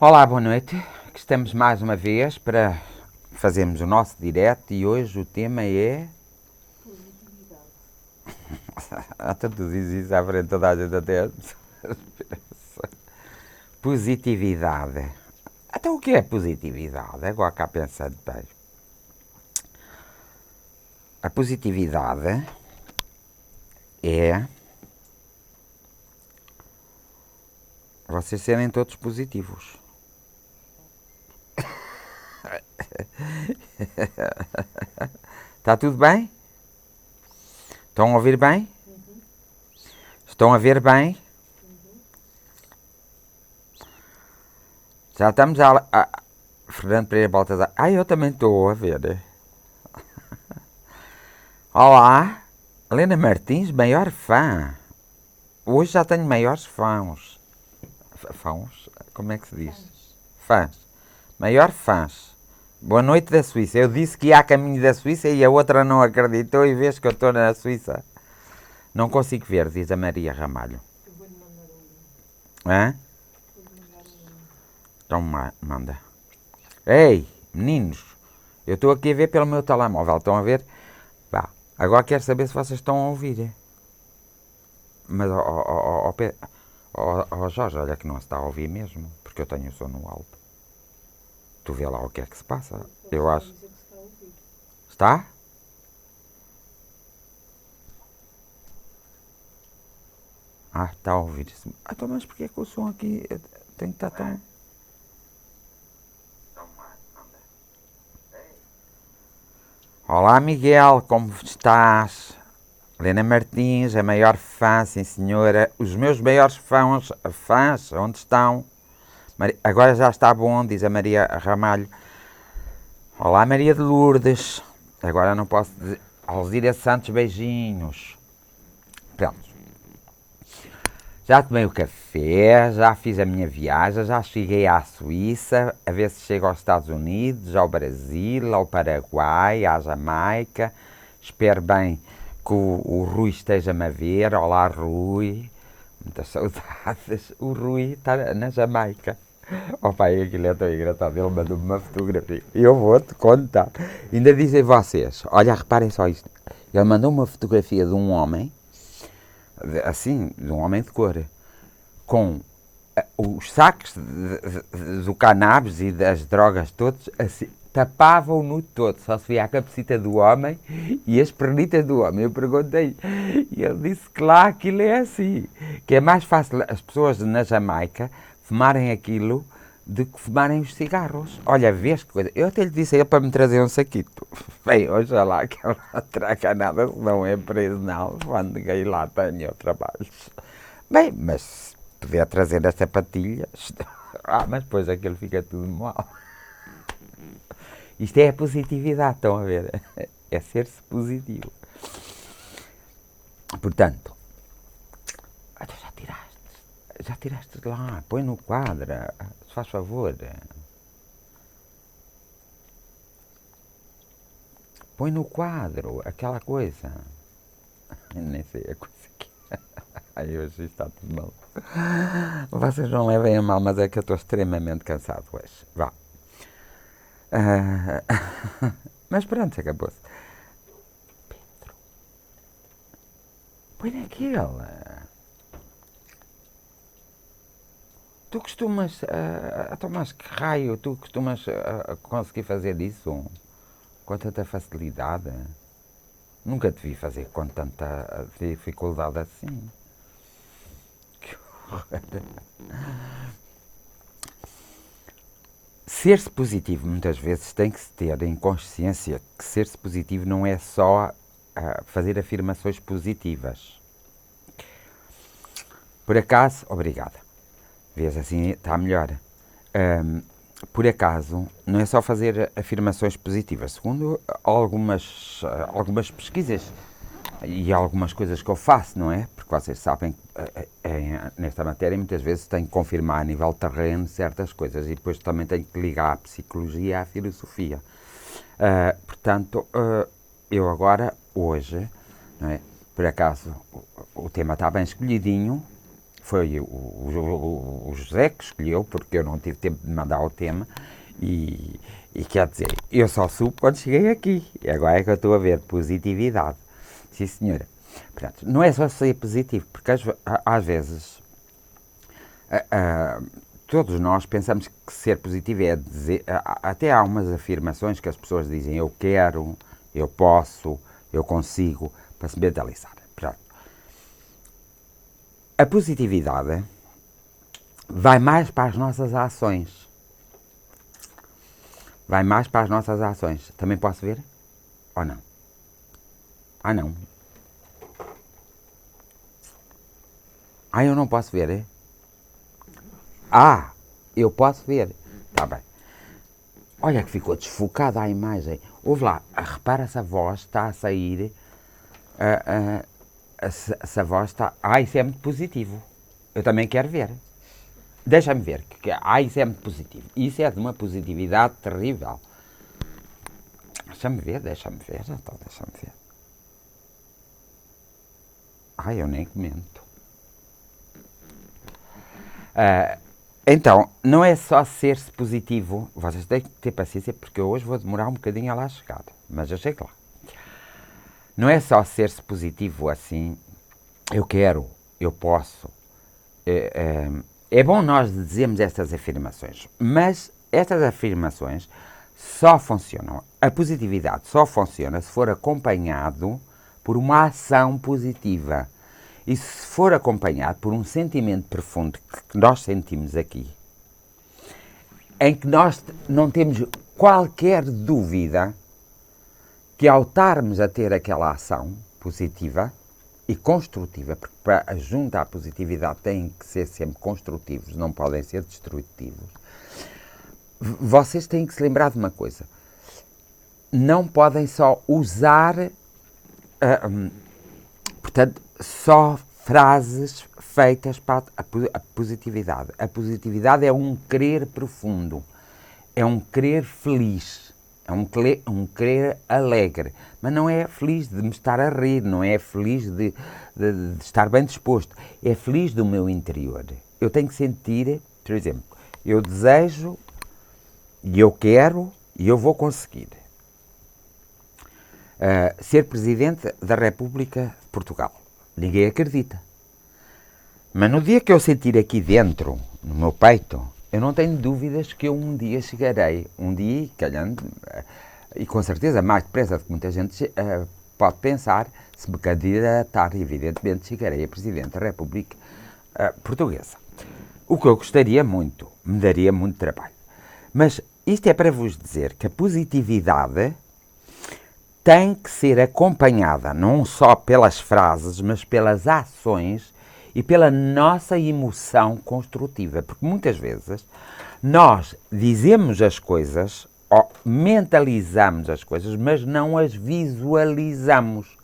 Olá, boa noite. Aqui estamos mais uma vez para fazermos o nosso direto e hoje o tema é. Positividade. Até tu dizes isso à frente de toda a gente até. Positividade. Até o que é positividade? Agora cá pensando bem. A positividade é vocês serem todos positivos. Está tudo bem? Estão a ouvir bem? Uhum, Estão a ver bem? uhum. Já estamos Fernando Pereira Baltazar. Eu também estou a ver. Olá, Helena Martins, maior fã. Hoje já tenho maiores fãs. Fãs? Como é que se diz? Fãs. Fãs. Maior fãs. Boa noite da Suíça. Eu disse que ia a caminho da Suíça e a outra não acreditou e vês que eu estou na Suíça. Não consigo ver, diz a Maria Ramalho. Eu vou-lhe mandar um link. Hã? Vou-lhe mandar um link. Então manda. Ei, meninos, eu estou aqui a ver pelo meu telemóvel. Estão a ver? Vá. Agora quero saber se vocês estão a ouvir. Mas, Jorge, olha que não se está a ouvir mesmo, porque eu tenho o som no alto. Tu vê lá o que é que se passa. Ele Eu está a acho. dizer que se está a ouvir. Está? Está a ouvir-se. Então, mas porquê que o som aqui tem que estar tão. Olá, Miguel, como estás? Helena Martins, a maior fã, sim senhora. Os meus maiores fãs, onde estão? Agora já está bom, diz a Maria Ramalho. Olá, Maria de Lourdes. Agora não posso dizer. Alzira Santos, beijinhos. Pronto. Já tomei o café, já fiz a minha viagem, já cheguei à Suíça, a ver se chego aos Estados Unidos, ao Brasil, ao Paraguai, à Jamaica. Espero bem que o Rui esteja-me a ver. Olá, Rui. Muitas saudades. O Rui está na Jamaica. Oh pai, aquilo é tão engraçado. Ele mandou-me uma fotografia. Eu vou-te contar. Ainda dizem vocês, olha, reparem só isto. Ele mandou uma fotografia de um homem, assim, de um homem de cor, com os sacos do cannabis e das drogas todos, assim, tapavam-no todo. Só se via a cabecita do homem e as pernitas do homem. Eu perguntei e ele disse que lá aquilo é assim. Que é mais fácil as pessoas na Jamaica fumarem aquilo do que fumarem os cigarros. Olha, vês que coisa. Eu até lhe disse a ele para me trazer um saquito. Bem, oxalá que ele não traga nada, senão é preso, não. Quando ninguém lá tenha trabalhos. Bem, mas se puder trazer as sapatilhas. Mas depois aquilo fica tudo mal. Isto é a positividade, estão a ver? É ser-se positivo. Portanto, já tiraste lá, põe no quadro, se faz favor. Põe no quadro aquela coisa. Eu nem sei a coisa que é. Ai, hoje está tudo mal. Vocês não levem a mal, mas é que eu estou extremamente cansado hoje. Vá. Ah, mas pronto, acabou-se. Pedro, põe naquele. Tu costumas. Mas que raio, tu costumas conseguir fazer isso com tanta facilidade? Nunca te vi fazer com tanta dificuldade assim. Que horror. Ser-se positivo muitas vezes tem que se ter em consciência que ser-se positivo não é só fazer afirmações positivas. Por acaso, obrigada. Vês assim, está melhor. Ahm, por acaso, não é só fazer afirmações positivas. Segundo algumas pesquisas e algumas coisas que eu faço, não é? Porque vocês sabem que nesta matéria muitas vezes tenho que confirmar a nível terreno certas coisas e depois também tenho que ligar a psicologia à filosofia. Portanto, eu agora, hoje, não é? Por acaso, o tema está bem escolhidinho, foi o José que escolheu, porque eu não tive tempo de mandar o tema, e quer dizer, eu só soube quando cheguei aqui, e agora é que eu estou a ver positividade. Sim, senhora. Portanto, não é só ser positivo, porque às vezes todos nós pensamos que ser positivo é dizer. Até há umas afirmações que as pessoas dizem eu quero, eu posso, eu consigo, para se mentalizar. Portanto, a positividade vai mais para as nossas ações. Vai mais para as nossas ações. Também posso ver? Ou não? Ah, não. Ah, eu não posso ver, é? Ah, eu posso ver. Está bem. Olha que ficou desfocada a imagem. Ouve lá, repara se a voz está a sair. Se a voz está. Ah, isso é muito positivo. Eu também quero ver. Deixa-me ver. Isso é muito positivo. Isso é de uma positividade terrível. Deixa-me ver. Então, deixa-me ver. Eu nem comento. Então, não é só ser-se positivo. Vocês têm que ter paciência porque eu hoje vou demorar um bocadinho a lá chegar. Mas eu chego lá. Não é só ser-se positivo assim. Eu quero, eu posso. É bom nós dizermos estas afirmações. Mas estas afirmações só funcionam. A positividade só funciona se for acompanhado por uma ação positiva. E se for acompanhado por um sentimento profundo que nós sentimos aqui, em que nós não temos qualquer dúvida que ao estarmos a ter aquela ação positiva e construtiva, porque para junto à positividade têm que ser sempre construtivos, não podem ser destrutivos, vocês têm que se lembrar de uma coisa. Não podem só usar, portanto, só frases feitas para a positividade. A positividade é um querer profundo, é um querer feliz, é um querer alegre, mas não é feliz de me estar a rir, não é feliz de estar bem disposto, é feliz do meu interior. Eu tenho que sentir, por exemplo, eu desejo e eu quero e eu vou conseguir ser Presidente da República de Portugal. Ninguém acredita. Mas no dia que eu sentir aqui dentro, no meu peito, eu não tenho dúvidas que eu um dia chegarei. Um dia, calhando, e com certeza mais depressa do que muita gente pode pensar, se me candidatar, evidentemente chegarei a Presidente da República Portuguesa. O que eu gostaria muito, me daria muito trabalho. Mas isto é para vos dizer que a positividade tem que ser acompanhada não só pelas frases, mas pelas ações e pela nossa emoção construtiva. Porque muitas vezes nós dizemos as coisas, ou mentalizamos as coisas, mas não as visualizamos.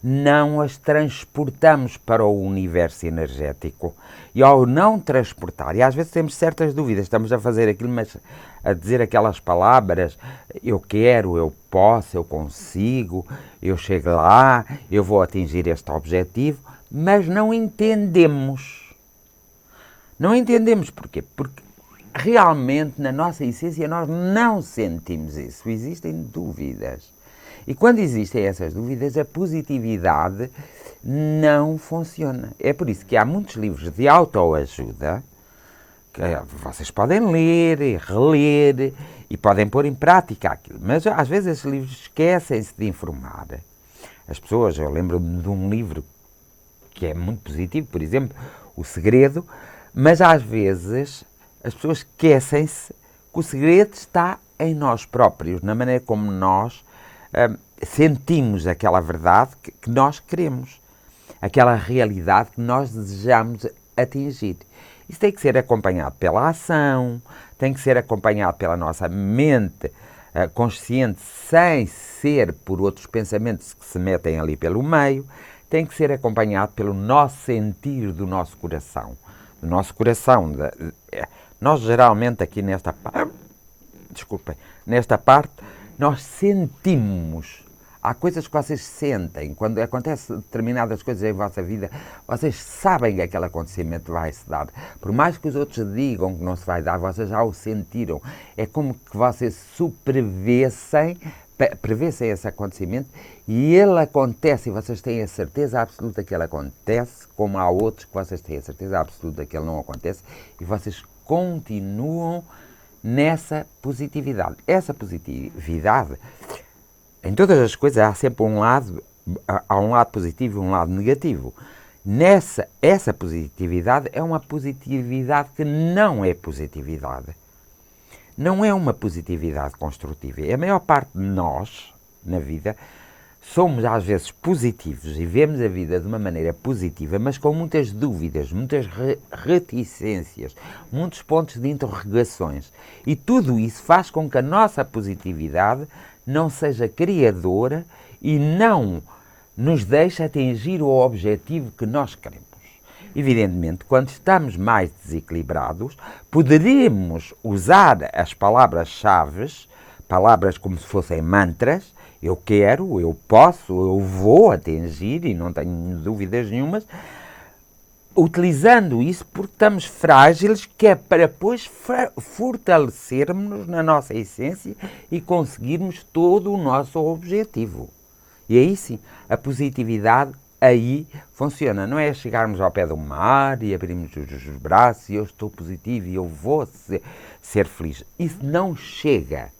Não as transportamos para o universo energético. E ao não transportar, e às vezes temos certas dúvidas, estamos a fazer aquilo, mas a dizer aquelas palavras, eu quero, eu posso, eu consigo, eu chego lá, eu vou atingir este objetivo, mas não entendemos. Não entendemos porquê? Porque realmente na nossa essência nós não sentimos isso, existem dúvidas. E quando existem essas dúvidas, a positividade não funciona. É por isso que há muitos livros de autoajuda que vocês podem ler e reler e podem pôr em prática aquilo. Mas às vezes esses livros esquecem-se de informar as pessoas. Eu lembro-me de um livro que é muito positivo, por exemplo, O Segredo, mas às vezes as pessoas esquecem-se que o segredo está em nós próprios, na maneira como nós sentimos aquela verdade que nós queremos, aquela realidade que nós desejamos atingir. Isso tem que ser acompanhado pela ação, tem que ser acompanhado pela nossa mente consciente, sem ser por outros pensamentos que se metem ali pelo meio, tem que ser acompanhado pelo nosso sentir do nosso coração. Do nosso coração. Nós geralmente aqui nesta parte, nós sentimos Há coisas que vocês sentem, quando acontecem determinadas coisas em vossa vida, vocês sabem que aquele acontecimento vai se dar. Por mais que os outros digam que não se vai dar, vocês já o sentiram. É como que vocês prevessem esse acontecimento e ele acontece e vocês têm a certeza absoluta que ele acontece, como há outros que vocês têm a certeza absoluta que ele não acontece e vocês continuam nessa positividade. Essa positividade, em todas as coisas há sempre há um lado positivo e um lado negativo. Essa positividade é uma positividade que não é positividade. Não é uma positividade construtiva. A maior parte de nós, na vida, somos às vezes positivos e vemos a vida de uma maneira positiva, mas com muitas dúvidas, muitas reticências, muitos pontos de interrogações. E tudo isso faz com que a nossa positividade não seja criadora e não nos deixe atingir o objetivo que nós queremos. Evidentemente, quando estamos mais desequilibrados, poderemos usar as palavras-chave, palavras como se fossem mantras, eu quero, eu posso, eu vou atingir, e não tenho dúvidas nenhumas, utilizando isso porque estamos frágeis, que é para depois fortalecermos-nos na nossa essência e conseguirmos todo o nosso objetivo. E aí sim, a positividade aí funciona. Não é chegarmos ao pé do mar e abrirmos os braços e eu estou positivo e eu vou ser feliz. Isso não chega.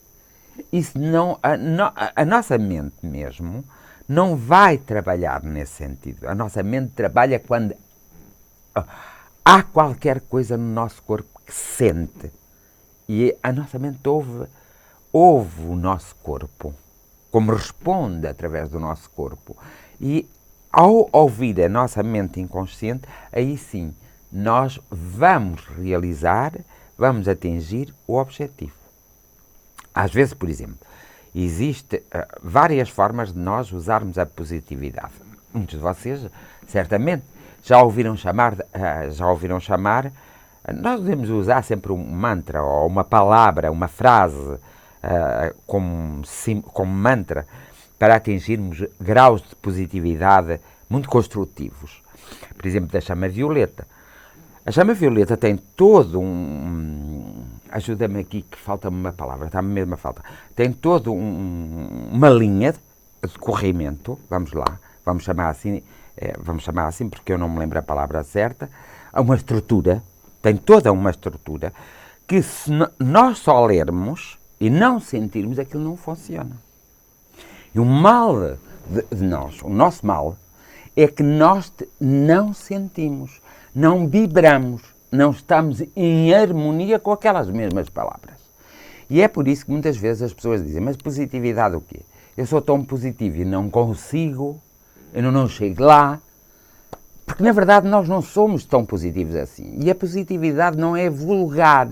Isso não, a nossa mente mesmo não vai trabalhar nesse sentido. A nossa mente trabalha quando há qualquer coisa no nosso corpo que sente. E a nossa mente ouve o nosso corpo, como responde através do nosso corpo. E ao ouvir a nossa mente inconsciente, aí sim, nós vamos realizar, vamos atingir o objetivo. Às vezes, por exemplo, existem várias formas de nós usarmos a positividade. Muitos de vocês, certamente, já ouviram chamar, nós devemos usar sempre um mantra ou uma palavra, uma frase como mantra para atingirmos graus de positividade muito construtivos. Por exemplo, da chama violeta. A chama violeta tem todo ajuda-me aqui que falta-me uma palavra, está-me mesmo a falta. Tem todo uma linha de corrimento, vamos lá, vamos chamar assim porque eu não me lembro a palavra certa, uma estrutura, tem toda uma estrutura que se nós só lermos e não sentirmos, aquilo não funciona. E o mal de nós, o nosso mal, é que nós não sentimos, não vibramos, não estamos em harmonia com aquelas mesmas palavras. E é por isso que muitas vezes as pessoas dizem, mas positividade o quê? Eu sou tão positivo e não consigo, eu não chego lá, porque na verdade nós não somos tão positivos assim. E a positividade não é vulgar,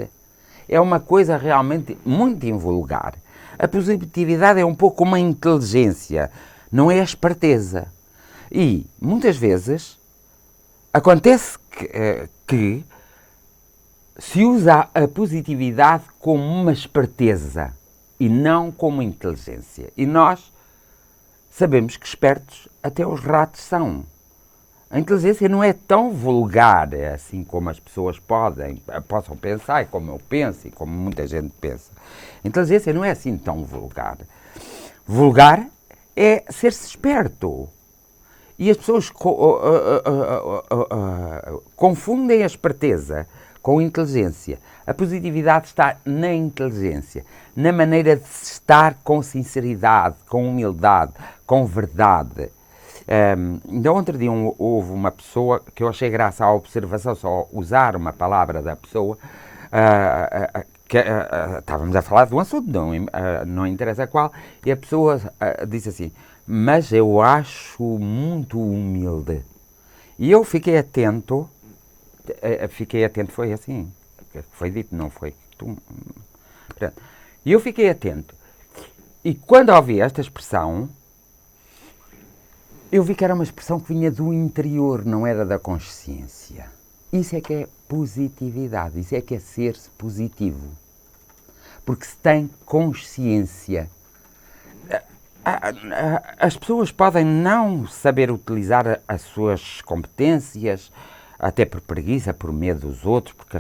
é uma coisa realmente muito invulgar. A positividade é um pouco uma inteligência, não é a esperteza. E muitas vezes acontece que se usa a positividade como uma esperteza e não como inteligência. E nós sabemos que espertos até os ratos são. A inteligência não é tão vulgar assim como as pessoas possam pensar, e como eu penso e como muita gente pensa. A inteligência não é assim tão vulgar. Vulgar é ser-se esperto. E as pessoas confundem a esperteza com a inteligência. A positividade está na inteligência, na maneira de se estar com sinceridade, com humildade, com verdade. Então, outro dia houve uma pessoa que eu achei graça à observação, só usar uma palavra da pessoa, estávamos a falar de um assunto, não interessa qual, e a pessoa disse assim, mas eu acho muito humilde. E eu fiquei atento, foi assim, foi dito, não foi. E eu fiquei atento. E quando ouvi esta expressão, eu vi que era uma expressão que vinha do interior, não era da consciência. Isso é que é positividade, isso é que é ser-se positivo. Porque se tem consciência. As pessoas podem não saber utilizar as suas competências, até por preguiça, por medo dos outros, porque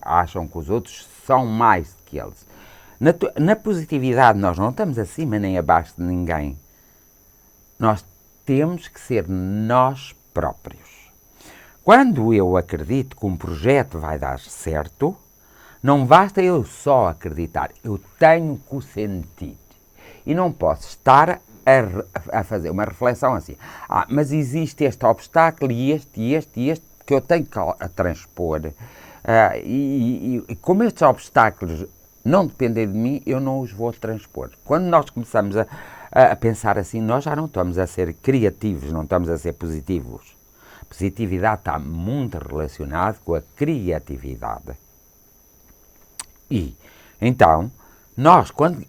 acham que os outros são mais do que eles. Na positividade, nós não estamos acima nem abaixo de ninguém. Nós temos que ser nós próprios. Quando eu acredito que um projeto vai dar certo, não basta eu só acreditar, eu tenho que o sentir. E não posso estar a fazer uma reflexão assim. Mas existe este obstáculo e este, que eu tenho que transpor. E como estes obstáculos não dependem de mim, eu não os vou transpor. Quando nós começamos a pensar assim, nós já não estamos a ser criativos, não estamos a ser positivos. Positividade está muito relacionado com a criatividade. E, então, nós, quando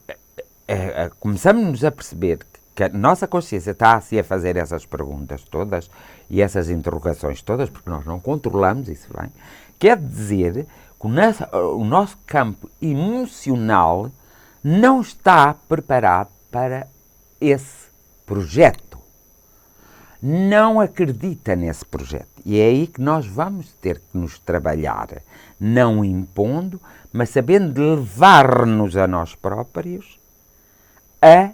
começamos a perceber que a nossa consciência está a fazer essas perguntas todas e essas interrogações todas, porque nós não controlamos isso bem, quer dizer que o nosso campo emocional não está preparado para esse projeto. Não acredita nesse projeto. E é aí que nós vamos ter que nos trabalhar, não impondo, mas sabendo levar-nos a nós próprios a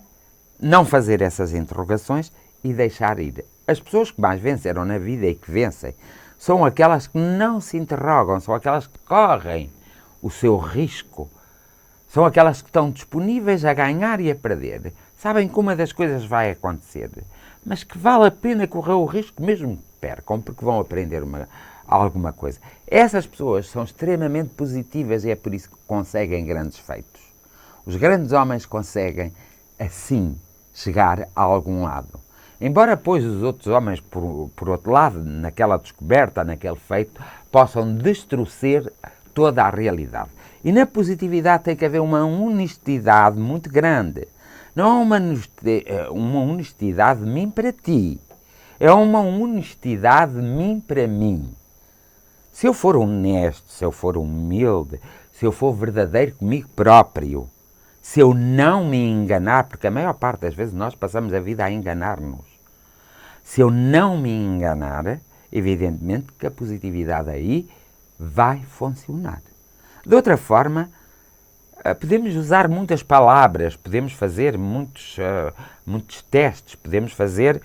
não fazer essas interrogações e deixar ir. As pessoas que mais venceram na vida e que vencem são aquelas que não se interrogam, são aquelas que correm o seu risco, são aquelas que estão disponíveis a ganhar e a perder. Sabem que uma das coisas vai acontecer, mas que vale a pena correr o risco mesmo que percam, porque vão aprender alguma coisa. Essas pessoas são extremamente positivas e é por isso que conseguem grandes feitos. Os grandes homens conseguem, assim, chegar a algum lado. Embora, pois, os outros homens, por outro lado, naquela descoberta, naquele feito, possam destrocer toda a realidade. E na positividade tem que haver uma honestidade muito grande. Não é uma honestidade de mim para ti. É uma honestidade de mim para mim. Se eu for honesto, se eu for humilde, se eu for verdadeiro comigo próprio, se eu não me enganar, porque a maior parte das vezes nós passamos a vida a enganar-nos. Se eu não me enganar, evidentemente que a positividade aí vai funcionar. De outra forma, podemos usar muitas palavras, podemos fazer muitos testes, podemos fazer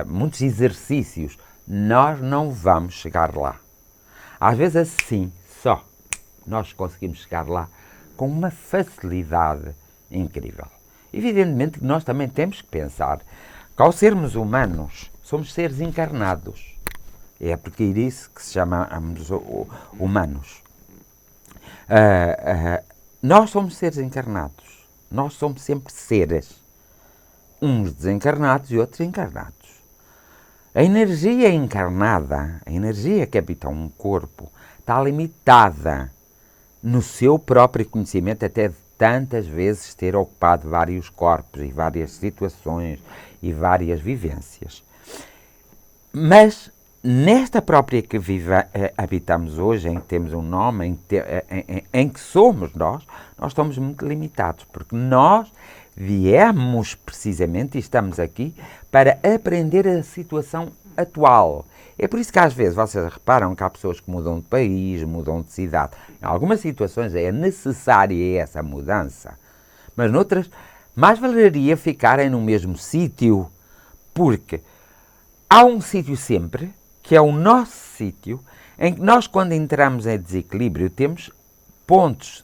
muitos exercícios. Nós não vamos chegar lá. Às vezes assim, só, nós conseguimos chegar lá com uma facilidade incrível. Evidentemente que nós também temos que pensar que ao sermos humanos, somos seres encarnados. É porque é isso que se chamamos humanos. Nós somos seres encarnados. Nós somos sempre seres. Uns desencarnados e outros encarnados. A energia encarnada, a energia que habita um corpo, está limitada no seu próprio conhecimento, até de tantas vezes ter ocupado vários corpos e várias situações e várias vivências. Mas nesta própria que habitamos hoje, em que temos um nome, em que somos nós estamos muito limitados, porque nós viemos precisamente e estamos aqui para aprender a situação atual. É por isso que às vezes vocês reparam que há pessoas que mudam de país, mudam de cidade. Em algumas situações é necessária essa mudança, mas noutras mais valeria ficarem no mesmo sítio, porque há um sítio sempre, que é o nosso sítio, em que nós, quando entramos em desequilíbrio, temos pontes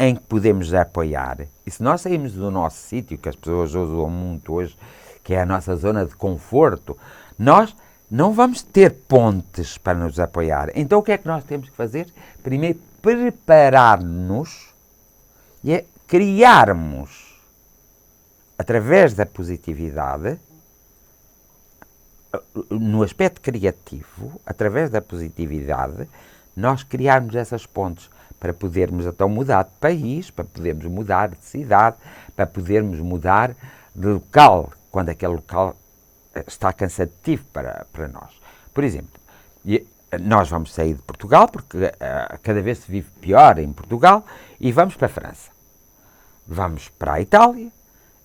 em que podemos apoiar. E se nós saímos do nosso sítio, que as pessoas usam muito hoje, que é a nossa zona de conforto, nós não vamos ter pontes para nos apoiar. Então o que é que nós temos que fazer? Primeiro, preparar-nos e criarmos, através da positividade, no aspecto criativo, através da positividade, nós criarmos essas pontes para podermos então mudar de país, para podermos mudar de cidade, para podermos mudar de local, quando aquele local está cansativo para nós. Por exemplo, nós vamos sair de Portugal, porque cada vez se vive pior em Portugal, e vamos para a França. Vamos para a Itália,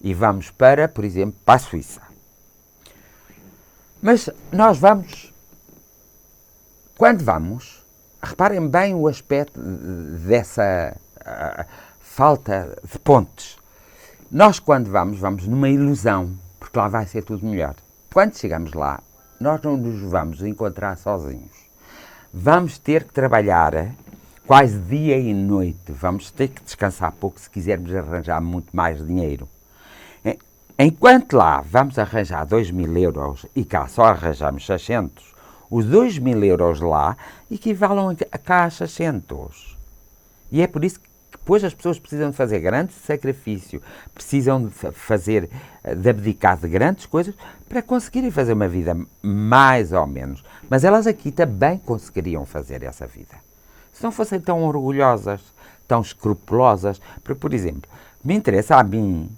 e vamos para, por exemplo, para a Suíça. Mas nós vamos, quando vamos, reparem bem o aspecto dessa falta de pontes. Nós, quando vamos numa ilusão, porque lá vai ser tudo melhor. Quando chegamos lá, nós não nos vamos encontrar sozinhos. Vamos ter que trabalhar quase dia e noite. Vamos ter que descansar pouco se quisermos arranjar muito mais dinheiro. Enquanto lá vamos arranjar 2.000 euros e cá só arranjamos 600, os 2.000 euros lá equivalem a cá a 600. E é por isso que depois as pessoas precisam de fazer grande sacrifício, precisam de abdicar de grandes coisas para conseguirem fazer uma vida mais ou menos. Mas elas aqui também conseguiriam fazer essa vida. Se não fossem tão orgulhosas, tão escrupulosas. Porque, por exemplo, me interessa a mim,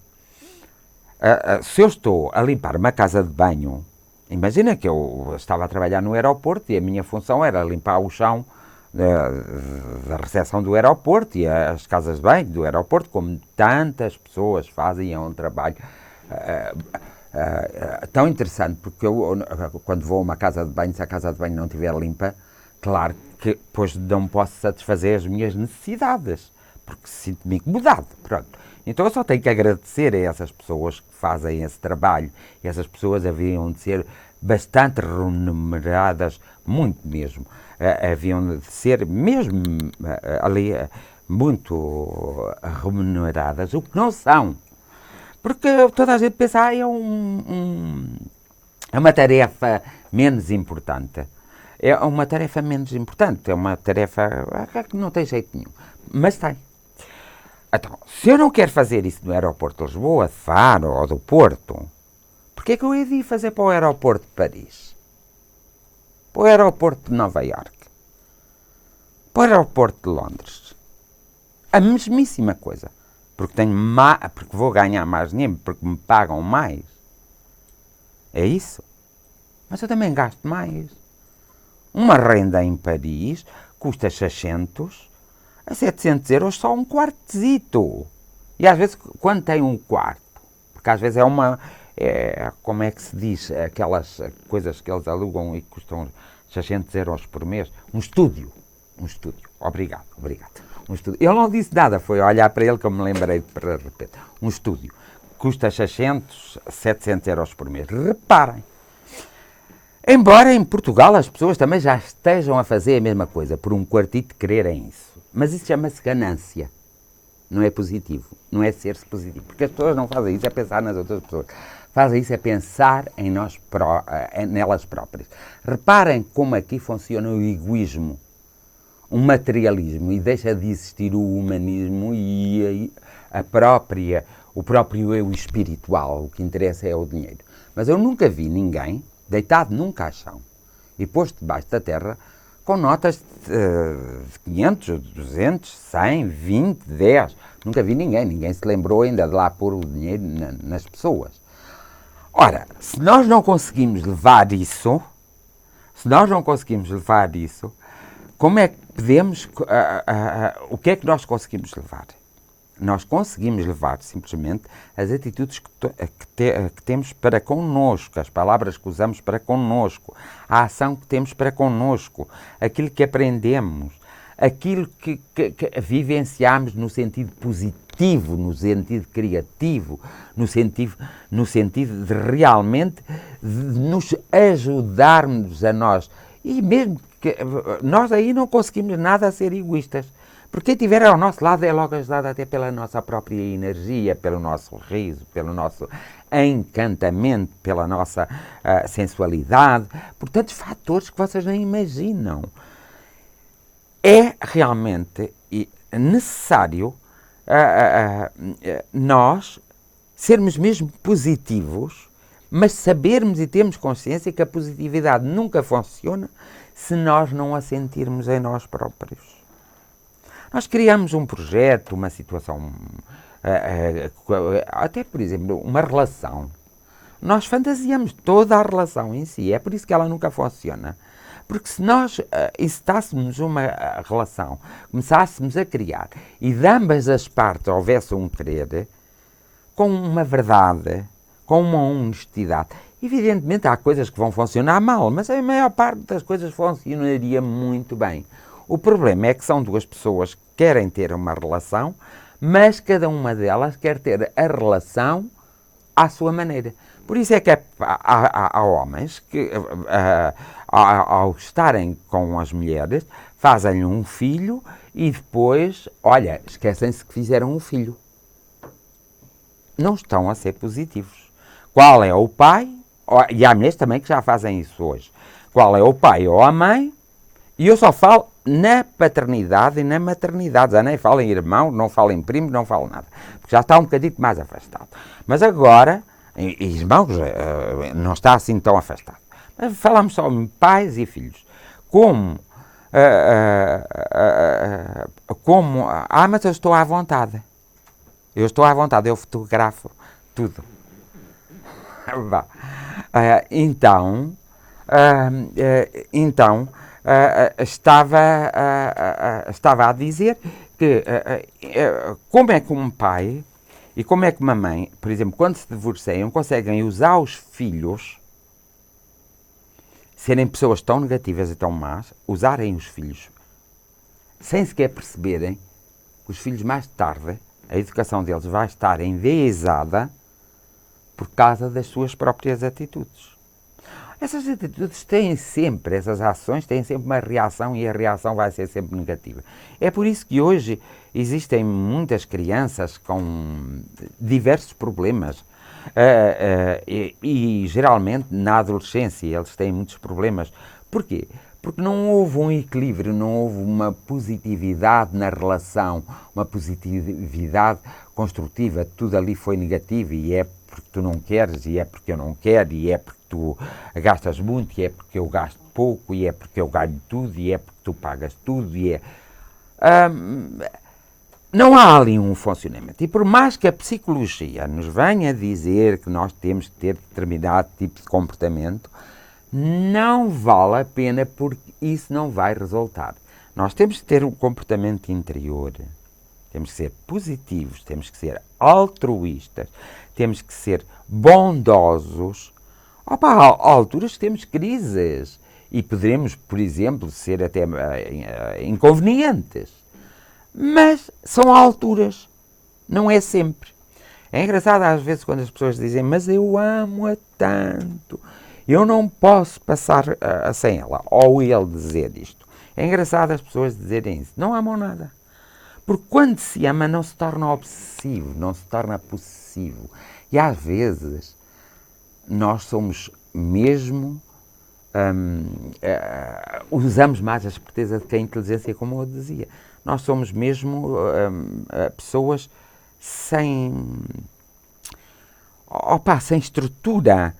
se eu estou a limpar uma casa de banho, imagina que eu estava a trabalhar no aeroporto e a minha função era limpar o chão da recepção do aeroporto e as casas de banho do aeroporto, como tantas pessoas fazem, é um trabalho tão interessante, porque eu, quando vou a uma casa de banho, se a casa de banho não estiver limpa, claro que depois não posso satisfazer as minhas necessidades, porque sinto-me incomodado, pronto. Então eu só tenho que agradecer a essas pessoas que fazem esse trabalho, e essas pessoas haviam de ser bastante remuneradas, muito mesmo, haviam de ser mesmo ali muito remuneradas, o que não são. Porque toda a gente pensa, é uma tarefa menos importante. É uma tarefa menos importante, é uma tarefa que não tem jeito nenhum, mas tem. Então, se eu não quero fazer isso no aeroporto de Lisboa, de Faro ou do Porto, porquê é que eu hei de ir fazer para o aeroporto de Paris? Para o aeroporto de Nova Iorque? Para o aeroporto de Londres? A mesmíssima coisa. Porque vou ganhar mais dinheiro, porque me pagam mais. É isso. Mas eu também gasto mais. Uma renda em Paris custa 600 a 700 euros só um quartozito. E às vezes, quando tem um quarto, porque às vezes como é que se diz, aquelas coisas que eles alugam e custam 600 euros por mês, um estúdio. Obrigado. Um estúdio. Ele não disse nada, foi olhar para ele que eu me lembrei para repente. Um estúdio custa 600, 700 euros por mês. Reparem. Embora em Portugal as pessoas também já estejam a fazer a mesma coisa, por um quartito quererem isso. Mas isso chama-se ganância. Não é positivo. Não é ser-se positivo. Porque as pessoas não fazem isso, é pensar nas outras pessoas. Fazem isso, é pensar em nelas próprias. Reparem como aqui funciona o egoísmo, o materialismo, e deixa de existir o humanismo e o próprio eu espiritual. O que interessa é o dinheiro. Mas eu nunca vi ninguém deitado num caixão e posto debaixo da terra com notas de 500, 200, 100, 20, 10. Nunca vi ninguém se lembrou ainda de lá pôr o dinheiro nas pessoas. Ora, se nós não conseguimos levar isso, como é que podemos, o que é que nós conseguimos levar? Nós conseguimos levar simplesmente as atitudes que temos para connosco, as palavras que usamos para connosco, a ação que temos para connosco, aquilo que aprendemos, aquilo que vivenciamos no sentido positivo, no sentido criativo, no sentido de realmente de nos ajudarmos a nós. E mesmo que nós aí não conseguimos nada a ser egoístas. Porque quem estiver ao nosso lado é logo ajudado até pela nossa própria energia, pelo nosso riso, pelo nosso encantamento, pela nossa sensualidade, por tantos fatores que vocês nem imaginam. É realmente necessário nós sermos mesmo positivos, mas sabermos e termos consciência que a positividade nunca funciona se nós não a sentirmos em nós próprios. Nós criamos um projeto, uma situação, até por exemplo, uma relação. Nós fantasiamos toda a relação em si, é por isso que ela nunca funciona. Porque se nós incitássemos uma relação, começássemos a criar e de ambas as partes houvesse um querer, com uma verdade, com uma honestidade. Evidentemente há coisas que vão funcionar mal, mas a maior parte das coisas funcionaria muito bem. O problema é que são duas pessoas que querem ter uma relação, mas cada uma delas quer ter a relação à sua maneira. Por isso é que há homens que, ao estarem com as mulheres, fazem um filho e depois, olha, esquecem-se que fizeram um filho. Não estão a ser positivos. Qual é o pai? E há mulheres também que já fazem isso hoje. Qual é o pai ou a mãe? E eu só falo na paternidade e na maternidade. Já nem falo em irmão, não falo em primo, não falo nada. Porque já está um bocadinho mais afastado. Mas agora, irmãos, não está assim tão afastado. Mas falamos só em pais e filhos. Mas eu estou à vontade. Eu estou à vontade, eu fotografo tudo. Estava a dizer que como é que um pai e como é que uma mãe, por exemplo, quando se divorciam, conseguem usar os filhos, serem pessoas tão negativas e tão más, usarem os filhos sem sequer perceberem que os filhos mais tarde, a educação deles vai estar enviesada por causa das suas próprias atitudes. Essas atitudes têm sempre, essas ações têm sempre uma reação e a reação vai ser sempre negativa. É por isso que hoje existem muitas crianças com diversos problemas e geralmente na adolescência eles têm muitos problemas. Porquê? Porque não houve um equilíbrio, não houve uma positividade na relação, uma positividade construtiva, tudo ali foi negativo e é porque tu não queres, e é porque eu não quero, e é porque tu gastas muito, e é porque eu gasto pouco, e é porque eu ganho tudo, e é porque tu pagas tudo, e é... não há ali um funcionamento. E por mais que a psicologia nos venha dizer que nós temos que ter determinado tipo de comportamento, não vale a pena porque isso não vai resultar. Nós temos que ter um comportamento interior, temos que ser positivos, temos que ser altruístas, temos que ser bondosos. Há alturas que temos crises e poderemos, por exemplo, ser até inconvenientes. Mas são alturas, não é sempre. É engraçado às vezes quando as pessoas dizem mas eu amo-a tanto, eu não posso passar sem ela. Ou ele dizer isto. É engraçado as pessoas dizerem isso. Não amam nada. Porque quando se ama não se torna obsessivo, não se torna possessivo. E às vezes nós somos mesmo... usamos mais a esperteza do que a inteligência, como eu dizia. Nós somos mesmo pessoas sem... sem estrutura.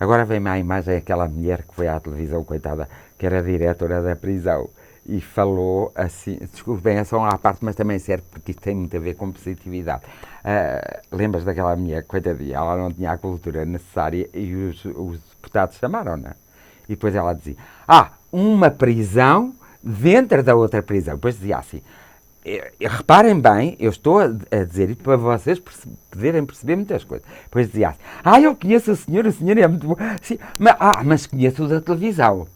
Agora vem-me à imagem aquela mulher que foi à televisão, coitada, que era diretora da prisão. E falou assim, desculpe bem, é só uma parte, mas também serve porque isto tem muito a ver com positividade. Lembras daquela mulher, coitadinha, ela não tinha a cultura necessária e os deputados chamaram-na. E depois ela dizia, uma prisão dentro da outra prisão. Depois dizia assim, reparem bem, eu estou a dizer isto para vocês poderem perceber muitas coisas. Depois dizia assim, eu conheço o senhor é muito bom. Sim, mas conheço o da televisão.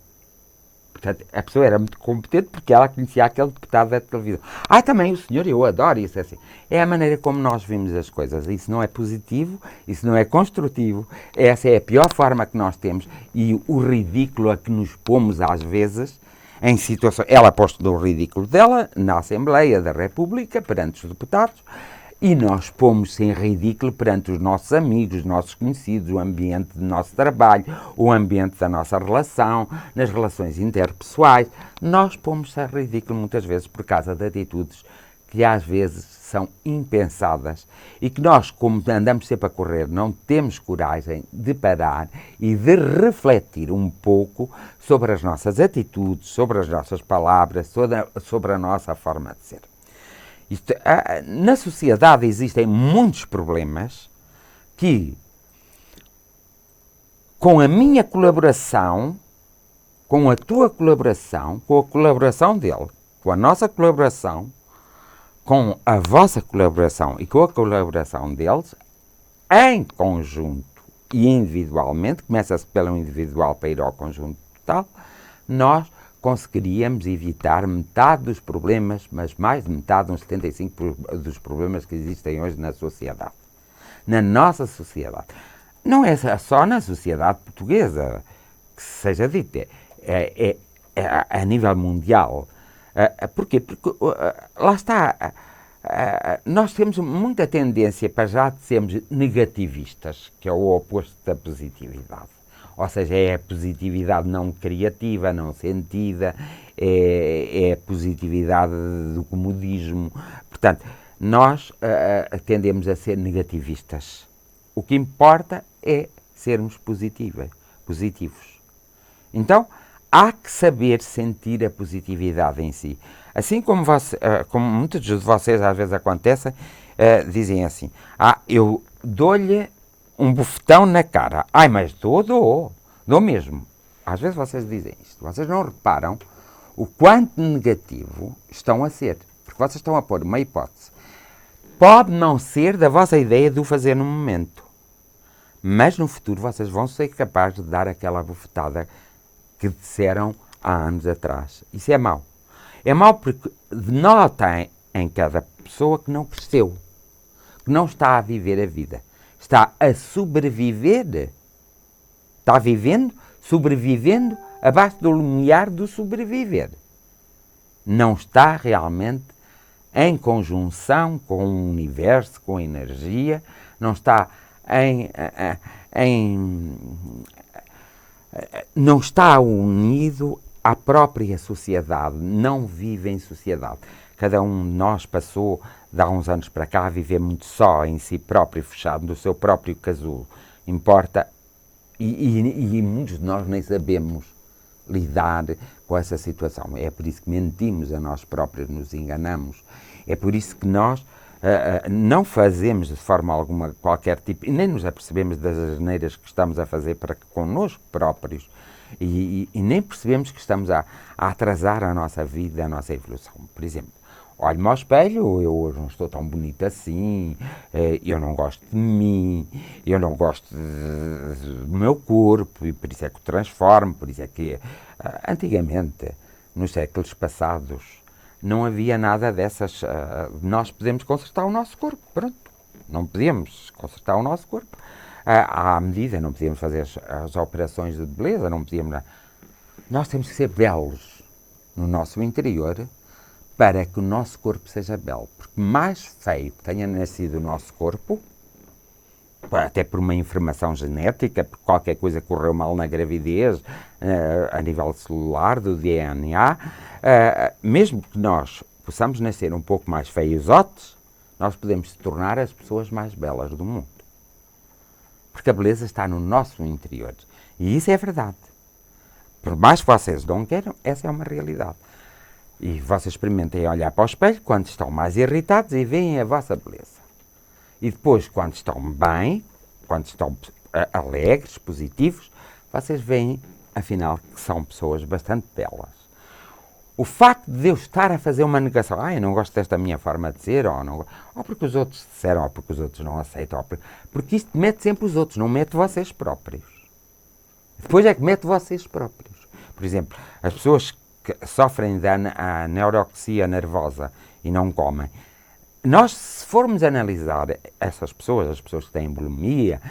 Portanto, a pessoa era muito competente porque ela conhecia aquele deputado da televisão. Também o senhor, eu adoro isso. Assim. É a maneira como nós vimos as coisas. Isso não é positivo, isso não é construtivo. Essa é a pior forma que nós temos. E o ridículo a que nos pomos às vezes em situações... Ela pôs do ridículo dela na Assembleia da República, perante os deputados, e nós pomos-se em ridículo perante os nossos amigos, os nossos conhecidos, o ambiente do nosso trabalho, o ambiente da nossa relação, nas relações interpessoais. Nós pomos-se em ridículo muitas vezes por causa de atitudes que às vezes são impensadas e que nós, como andamos sempre a correr, não temos coragem de parar e de refletir um pouco sobre as nossas atitudes, sobre as nossas palavras, sobre a nossa forma de ser. Na sociedade existem muitos problemas que, com a minha colaboração, com a tua colaboração, com a colaboração dele, com a nossa colaboração, com a vossa colaboração e com a colaboração deles, em conjunto e individualmente, começa-se pelo individual para ir ao conjunto total, nós conseguiríamos evitar metade dos problemas, mas mais de metade, uns 75% dos problemas que existem hoje na sociedade. Na nossa sociedade. Não é só na sociedade portuguesa, que seja dito, é a nível mundial. Porquê? Porque lá está, nós temos muita tendência para já de sermos negativistas, que é o oposto da positividade. Ou seja, é a positividade não criativa, não sentida, é a positividade do comodismo. Portanto, nós tendemos a ser negativistas. O que importa é sermos positivos. Então, há que saber sentir a positividade em si. Assim como muitos de vocês às vezes acontecem, dizem assim, eu dou-lhe um bufetão na cara. Ai, mas dou mesmo. Às vezes vocês dizem isto. Vocês não reparam o quanto negativo estão a ser. Porque vocês estão a pôr uma hipótese. Pode não ser da vossa ideia de o fazer no momento. Mas no futuro vocês vão ser capazes de dar aquela bufetada que disseram há anos atrás. Isso é mau. É mau porque denota em cada pessoa que não cresceu. Que não está a viver a vida. Está a sobreviver. Está sobrevivendo abaixo do limiar do sobreviver. Não está realmente em conjunção com o universo, com a energia, não está não está unido à própria sociedade, não vive em sociedade. Cada um de nós passou, de há uns anos para cá, a viver muito só, em si próprio, fechado no seu próprio casulo. Importa, e muitos de nós nem sabemos lidar com essa situação. É por isso que mentimos a nós próprios, nos enganamos. É por isso que nós não fazemos de forma alguma qualquer tipo, e nem nos apercebemos das asneiras que estamos a fazer para connosco próprios, e nem percebemos que estamos a atrasar a nossa vida, a nossa evolução. Por exemplo, olho-me ao espelho, eu hoje não estou tão bonito assim, eu não gosto de mim, eu não gosto do meu corpo, e por isso é que o transformo, por isso é que antigamente, nos séculos passados, não havia nada dessas. Nós podemos consertar o nosso corpo, pronto. Não podíamos consertar o nosso corpo à medida, não podíamos fazer as operações de beleza, não podíamos. Nós temos que ser belos no nosso interior para que o nosso corpo seja belo. Porque mais feio que tenha nascido o nosso corpo, até por uma informação genética, por qualquer coisa que correu mal na gravidez, a nível celular, do DNA, mesmo que nós possamos nascer um pouco mais feiosotes, nós podemos se tornar as pessoas mais belas do mundo. Porque a beleza está no nosso interior. E isso é verdade. Por mais que vocês não queiram, essa é uma realidade. E vocês experimentem olhar para o espelho quando estão mais irritados e veem a vossa beleza. E depois, quando estão bem, quando estão alegres, positivos, vocês veem, afinal, que são pessoas bastante belas. O facto de eu estar a fazer uma negação, eu não gosto desta minha forma de ser, ou porque os outros disseram, ou porque os outros não aceitam, porque isto mete sempre os outros, não mete vocês próprios. Depois é que mete vocês próprios. Por exemplo, as pessoas que sofrem da anorexia nervosa e não comem, nós, se formos analisar essas pessoas, as pessoas que têm bulimia,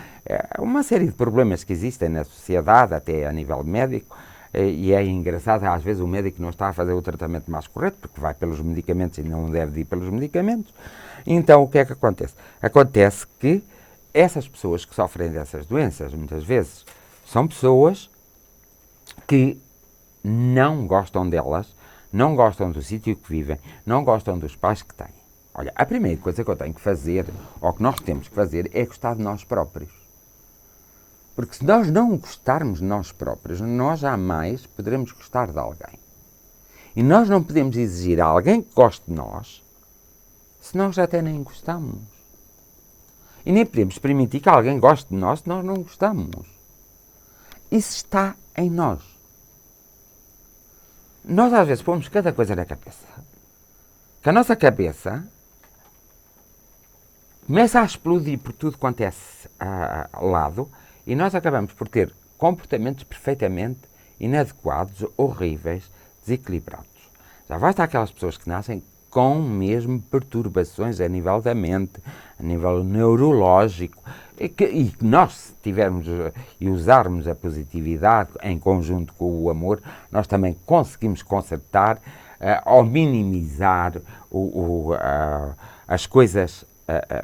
uma série de problemas que existem na sociedade, até a nível médico, e é engraçado, às vezes o médico não está a fazer o tratamento mais correto, porque vai pelos medicamentos e não deve ir pelos medicamentos. Então, o que é que acontece? Acontece que essas pessoas que sofrem dessas doenças, muitas vezes, são pessoas que não gostam delas, não gostam do sítio que vivem, não gostam dos pais que têm. Olha, a primeira coisa que eu tenho que fazer, ou que nós temos que fazer, é gostar de nós próprios. Porque se nós não gostarmos de nós próprios, nós jamais poderemos gostar de alguém. E nós não podemos exigir a alguém que goste de nós, se nós até nem gostamos. E nem podemos permitir que alguém goste de nós se nós não gostamos. Isso está em nós. Nós às vezes pomos cada coisa na cabeça. Que a nossa cabeça começa a explodir por tudo quanto é lado e nós acabamos por ter comportamentos perfeitamente inadequados, horríveis, desequilibrados. Já basta aquelas pessoas que nascem com mesmo perturbações a nível da mente, a nível neurológico, e que nós, se tivermos e usarmos a positividade em conjunto com o amor, nós também conseguimos consertar ou minimizar as coisas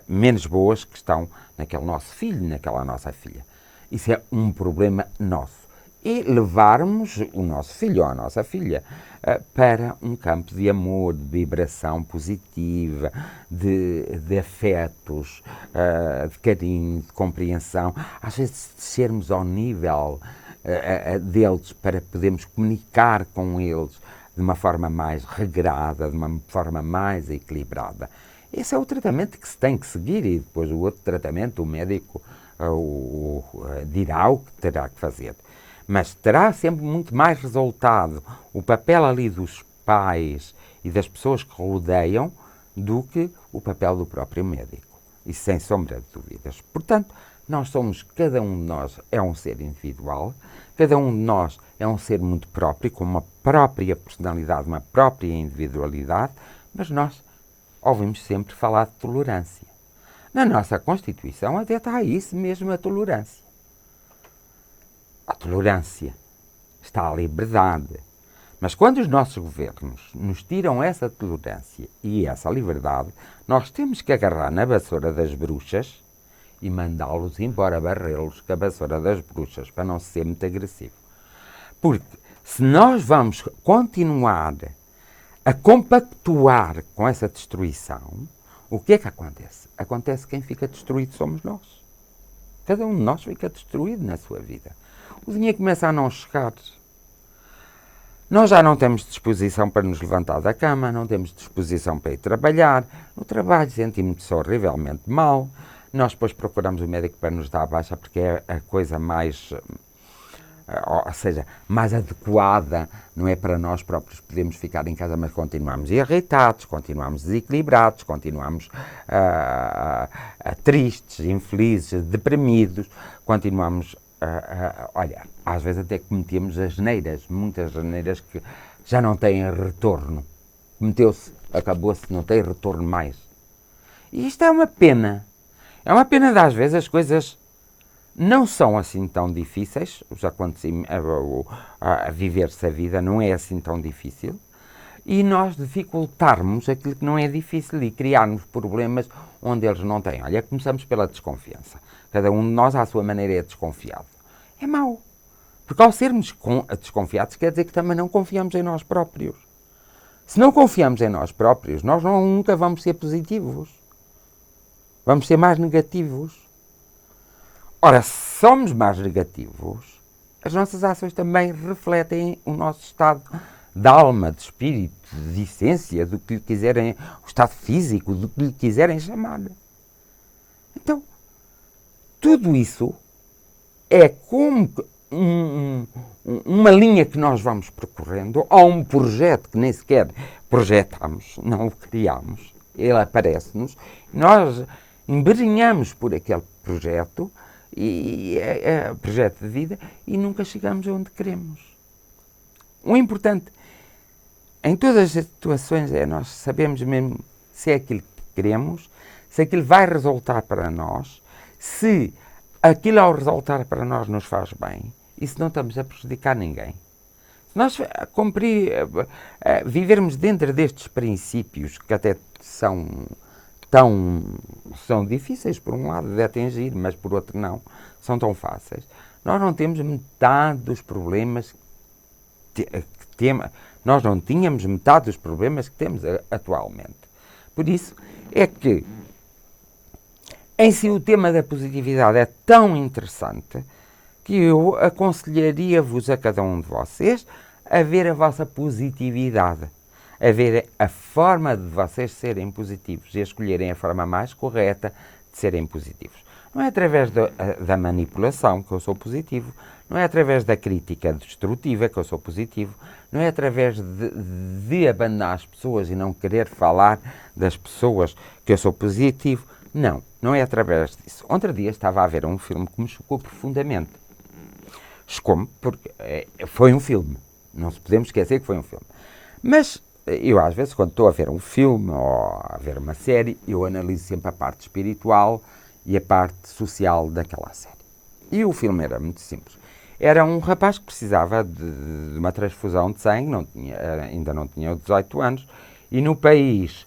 menos boas que estão naquele nosso filho, naquela nossa filha. Isso é um problema nosso. E levarmos o nosso filho ou a nossa filha para um campo de amor, de vibração positiva, de afetos, de carinho, de compreensão. Às vezes descermos ao nível deles para podermos comunicar com eles de uma forma mais regrada, de uma forma mais equilibrada. Esse é o tratamento que se tem que seguir e depois o outro tratamento, o médico dirá o que terá que fazer. Mas terá sempre muito mais resultado o papel ali dos pais e das pessoas que rodeiam do que o papel do próprio médico. Isso sem sombra de dúvidas. Portanto, cada um de nós é um ser individual, cada um de nós é um ser muito próprio, com uma própria personalidade, uma própria individualidade, mas nós ouvimos sempre falar de tolerância. Na nossa Constituição até está isso mesmo, a tolerância. A tolerância, está a liberdade. Mas quando os nossos governos nos tiram essa tolerância e essa liberdade, nós temos que agarrar na vassoura das bruxas e mandá-los embora, barrê-los com a vassoura das bruxas, para não ser muito agressivo. Porque se nós vamos continuar a compactuar com essa destruição, o que é que acontece? Acontece que quem fica destruído somos nós. Cada um de nós fica destruído na sua vida. O dinheiro começa a não chegar. Nós já não temos disposição para nos levantar da cama, não temos disposição para ir trabalhar. No trabalho sentimos-nos horrivelmente mal. Nós depois procuramos o médico para nos dar a baixa porque é a coisa mais, ou seja, mais adequada, não é para nós próprios podermos ficar em casa, mas continuamos irritados, continuamos desequilibrados, continuamos tristes, infelizes, deprimidos, continuamos olha, às vezes até cometemos asneiras, muitas asneiras que já não têm retorno. Cometeu-se, acabou-se, não tem retorno mais. E isto é uma pena. É uma pena de às vezes as coisas não são assim tão difíceis. Os acontecimentos, a viver-se a vida não é assim tão difícil. E nós dificultarmos aquilo que não é difícil e criarmos problemas onde eles não têm. Olha, começamos pela desconfiança. Cada um de nós, à sua maneira, é desconfiado. É mau. Porque ao sermos desconfiados, quer dizer que também não confiamos em nós próprios. Se não confiamos em nós próprios, nós nunca vamos ser positivos. Vamos ser mais negativos. Ora, se somos mais negativos, as nossas ações também refletem o nosso estado de alma, de espírito, de essência, do que lhe quiserem, o estado físico, do que lhe quiserem chamar. Então, tudo isso é como uma linha que nós vamos percorrendo, ou um projeto que nem sequer projetamos, não o criamos, ele aparece-nos, nós embrenhamos por aquele projeto, projeto de vida, e nunca chegamos onde queremos. O importante em todas as situações é nós sabermos mesmo se é aquilo que queremos, se aquilo vai resultar para nós, se aquilo ao resultar para nós nos faz bem e se não estamos a prejudicar ninguém. Se nós vivermos dentro destes princípios que até são difíceis por um lado de atingir, mas por outro não, são tão fáceis, nós não temos metade dos problemas que temos. Nós não tínhamos metade dos problemas que temos atualmente. Por isso é que, em si, o tema da positividade é tão interessante que eu aconselharia-vos a cada um de vocês a ver a vossa positividade, a ver a forma de vocês serem positivos e a escolherem a forma mais correta de serem positivos. Não é através da manipulação que eu sou positivo, não é através da crítica destrutiva que eu sou positivo, não é através de abandonar as pessoas e não querer falar das pessoas que eu sou positivo. Não, não é através disso. Outro dia estava a ver um filme que me chocou profundamente. Chocou-me porque foi um filme. Não se podemos esquecer que foi um filme. Mas eu, às vezes, quando estou a ver um filme ou a ver uma série, eu analiso sempre a parte espiritual e a parte social daquela série. E o filme era muito simples. Era um rapaz que precisava de uma transfusão de sangue, ainda não tinha 18 anos, e no país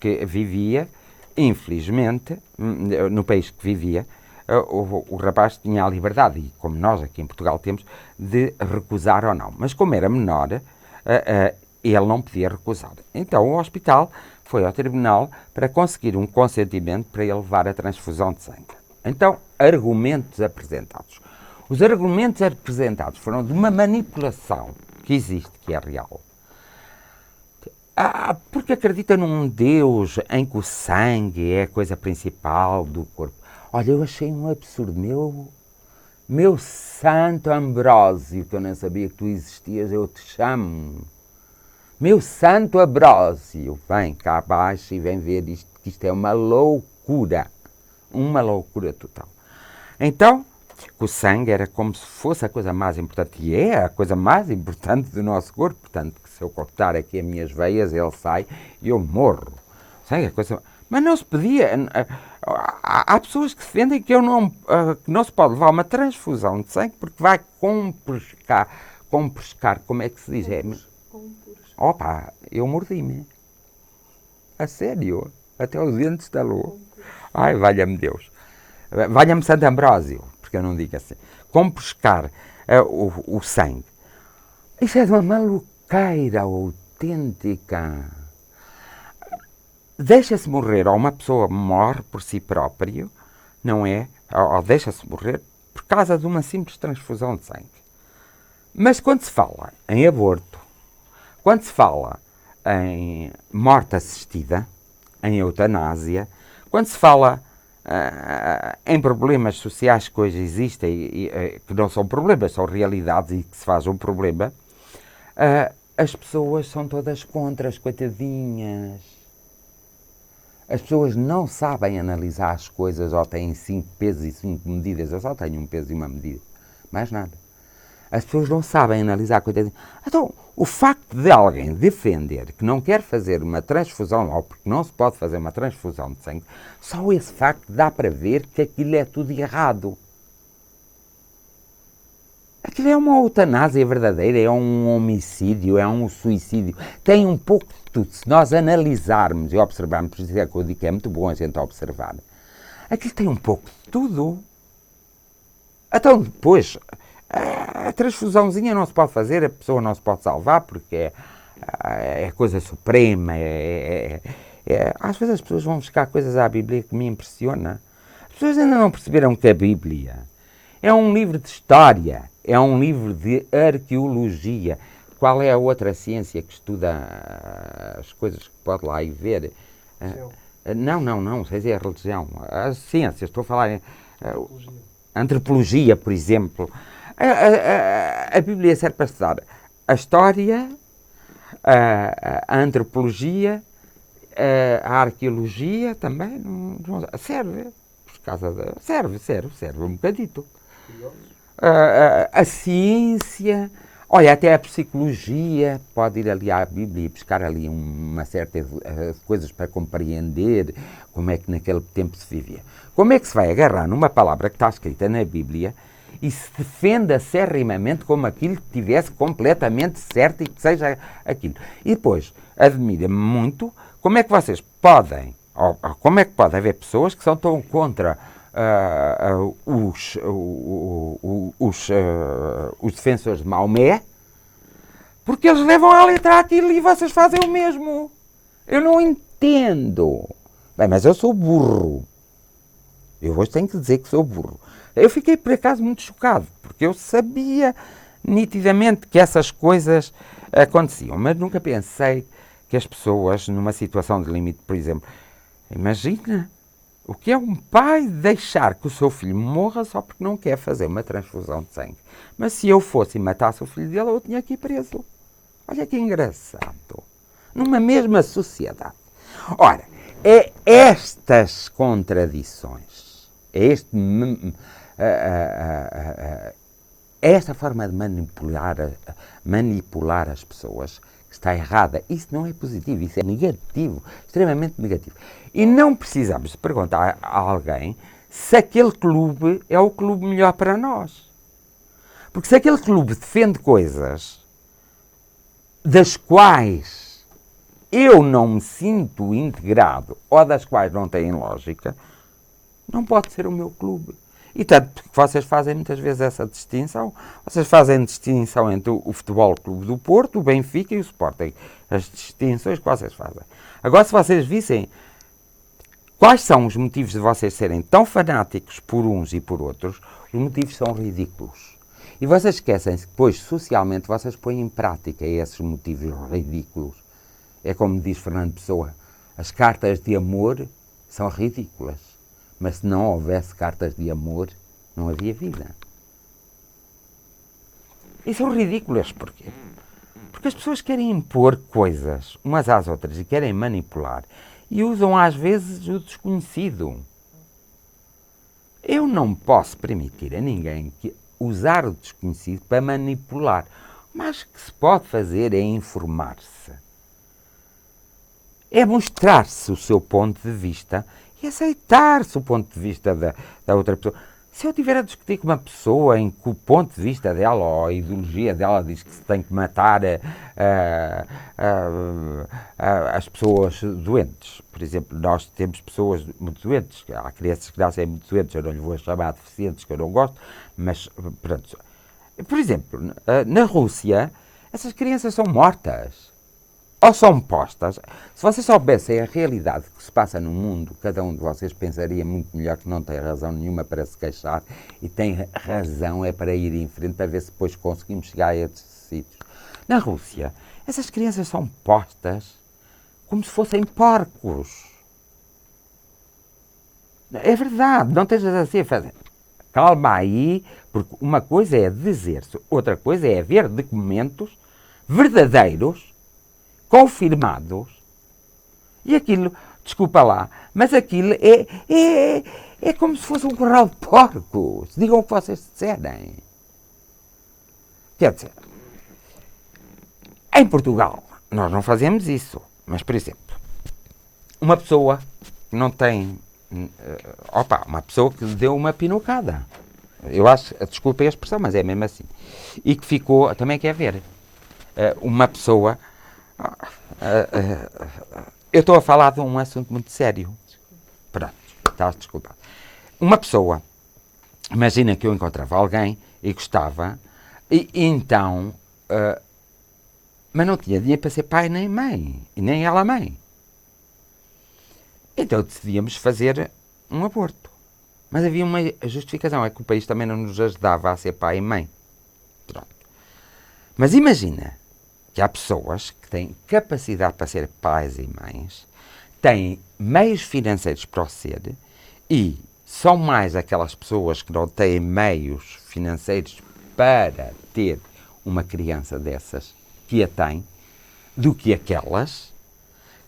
que vivia, infelizmente, no país que vivia, o rapaz tinha a liberdade, e como nós aqui em Portugal temos, de recusar ou não. Mas como era menor, ele não podia recusar. Então o hospital foi ao tribunal para conseguir um consentimento para ele levar a transfusão de sangue. Então, argumentos apresentados. Os argumentos apresentados foram de uma manipulação que existe, que é real. Porque acredita num Deus em que o sangue é a coisa principal do corpo. Olha, eu achei um absurdo. Meu santo Ambrósio, que eu nem sabia que tu existias, eu te chamo. Meu santo Ambrósio, vem cá abaixo e vem ver isto, que isto é uma loucura. Uma loucura total. Então, o sangue era como se fosse a coisa mais importante, e é a coisa mais importante do nosso corpo. Portanto, que se eu cortar aqui as minhas veias, ele sai e eu morro. Sangue é coisa... Mas não se podia... Há pessoas que defendem que que não se pode levar uma transfusão de sangue porque vai comprescar, como é que se diz? Opa, eu mordi-me. A sério. Até os dentes estalou. Ai, valha-me Deus. Valha-me Santo Ambrósio, porque eu não digo assim. Comprescar o sangue. Isso é de uma maluqueira autêntica. Deixa-se morrer, ou uma pessoa morre por si próprio, não é? Ou deixa-se morrer por causa de uma simples transfusão de sangue. Mas quando se fala em aborto, quando se fala em morte assistida, em eutanásia, quando se fala em problemas sociais que hoje existem, que não são problemas, são realidades e que se faz um problema, as pessoas são todas contra, as coitadinhas. As pessoas não sabem analisar as coisas, ou têm 5 pesos e 5 medidas. Eu só tenho um peso e uma medida. Mais nada. As pessoas não sabem analisar, coitadinhas. Então, o facto de alguém defender que não quer fazer uma transfusão, ou porque não se pode fazer uma transfusão de sangue, só esse facto dá para ver que aquilo é tudo errado. Aquilo é uma eutanásia verdadeira, é um homicídio, é um suicídio. Tem um pouco de tudo. Se nós analisarmos e observarmos, por isso é que eu digo que é muito bom a gente observar, aquilo tem um pouco de tudo. Então depois, a transfusãozinha não se pode fazer, a pessoa não se pode salvar, porque é coisa suprema. Às vezes as pessoas vão buscar coisas à Bíblia que me impressiona. As pessoas ainda não perceberam que a Bíblia é um livro de história, é um livro de arqueologia. Qual é a outra ciência que estuda as coisas que pode lá ir ver? Não, sei se é a religião. As ciências, estou a falar em antropologia, por exemplo. A Bíblia serve para estudar a história, a antropologia, a arqueologia também. Serve. Serve um bocadito. A ciência, olha, até a psicologia, pode ir ali à Bíblia e buscar ali uma certa coisas para compreender como é que naquele tempo se vivia. Como é que se vai agarrar numa palavra que está escrita na Bíblia e se defenda acerrimamente como aquilo que estivesse completamente certo e que seja aquilo? E depois, admira-me muito como é que vocês podem, ou como é que pode haver pessoas que são tão contra os defensores de Maomé, porque eles levam à letra aquilo e vocês fazem o mesmo. Eu não entendo. Bem, mas eu sou burro. Eu hoje tenho que dizer que sou burro. Eu fiquei, por acaso, muito chocado, porque eu sabia nitidamente que essas coisas aconteciam, mas nunca pensei que as pessoas, numa situação de limite, por exemplo, imagina o que é um pai deixar que o seu filho morra só porque não quer fazer uma transfusão de sangue. Mas se eu fosse e matasse o filho dele, eu tinha que ir preso. Olha que engraçado. Numa mesma sociedade. Ora, É estas contradições, esta forma de manipular as pessoas que está errada. Isso não é positivo, isso é negativo, extremamente negativo. E não precisamos perguntar a alguém se aquele clube é o clube melhor para nós. Porque se aquele clube defende coisas das quais eu não me sinto integrado ou das quais não têm lógica, não pode ser o meu clube. E tanto que vocês fazem muitas vezes essa distinção. Vocês fazem distinção entre o Futebol Clube do Porto, o Benfica e o Sporting. As distinções que vocês fazem. Agora, se vocês vissem quais são os motivos de vocês serem tão fanáticos por uns e por outros, os motivos são ridículos. E vocês esquecem-se que depois, socialmente, vocês põem em prática esses motivos ridículos. É como diz Fernando Pessoa, as cartas de amor são ridículas. Mas se não houvesse cartas de amor, não havia vida. E são ridículas, porquê? Porque as pessoas querem impor coisas umas às outras e querem manipular. E usam às vezes o desconhecido. Eu não posso permitir a ninguém que usar o desconhecido para manipular. Mas o que se pode fazer é informar-se. É mostrar-se o seu ponto de vista e aceitar-se o ponto de vista da outra pessoa. Se eu estiver a discutir com uma pessoa em que o ponto de vista dela ou a ideologia dela diz que se tem que matar as pessoas doentes, por exemplo, nós temos pessoas muito doentes, há crianças que nascem muito doentes, eu não lhe vou chamar deficientes, que eu não gosto, mas pronto. Por exemplo, na Rússia, essas crianças são mortas. Ou são postas. Se vocês soubessem a realidade que se passa no mundo, cada um de vocês pensaria muito melhor que não tem razão nenhuma para se queixar e tem razão é para ir em frente para ver se depois conseguimos chegar a esses sítios. Na Rússia, essas crianças são postas como se fossem porcos. É verdade, não estejas assim a fazer. Calma aí, porque uma coisa é dizer-se, outra coisa é haver documentos verdadeiros confirmados, e aquilo, desculpa lá, mas aquilo é como se fosse um corral de porcos. Digam o que vocês disserem. Quer dizer, em Portugal, nós não fazemos isso, mas, por exemplo, uma pessoa que não tem, uma pessoa que deu uma pinucada, eu acho, desculpa a expressão, mas é mesmo assim, e que ficou, também quer ver, uma pessoa. Eu estou a falar de um assunto muito sério. Pronto, estás desculpado. Uma pessoa, imagina que eu encontrava alguém e gostava, e então, mas não tinha dinheiro para ser pai nem mãe, e nem ela mãe. Então decidíamos fazer um aborto. Mas havia uma justificação, é que o país também não nos ajudava a ser pai e mãe. Pronto. Mas imagina que há pessoas que têm capacidade para ser pais e mães, têm meios financeiros para o ser, e são mais aquelas pessoas que não têm meios financeiros para ter uma criança dessas que a têm, do que aquelas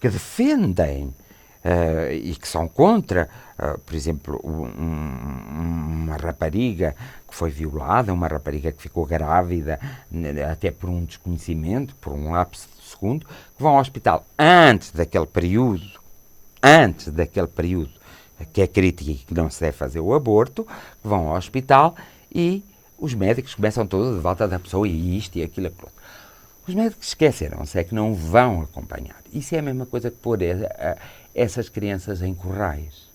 que defendem e que são contra, por exemplo, uma rapariga que foi violada, uma rapariga que ficou grávida, até por um desconhecimento, por um lapso de segundo, que vão ao hospital antes daquele período que é crítico e que não se deve fazer o aborto, que vão ao hospital e os médicos começam todos de volta da pessoa e isto e aquilo e aquilo. Os médicos esqueceram-se, é que não vão acompanhar. Isso é a mesma coisa que pôr essas crianças em corrais.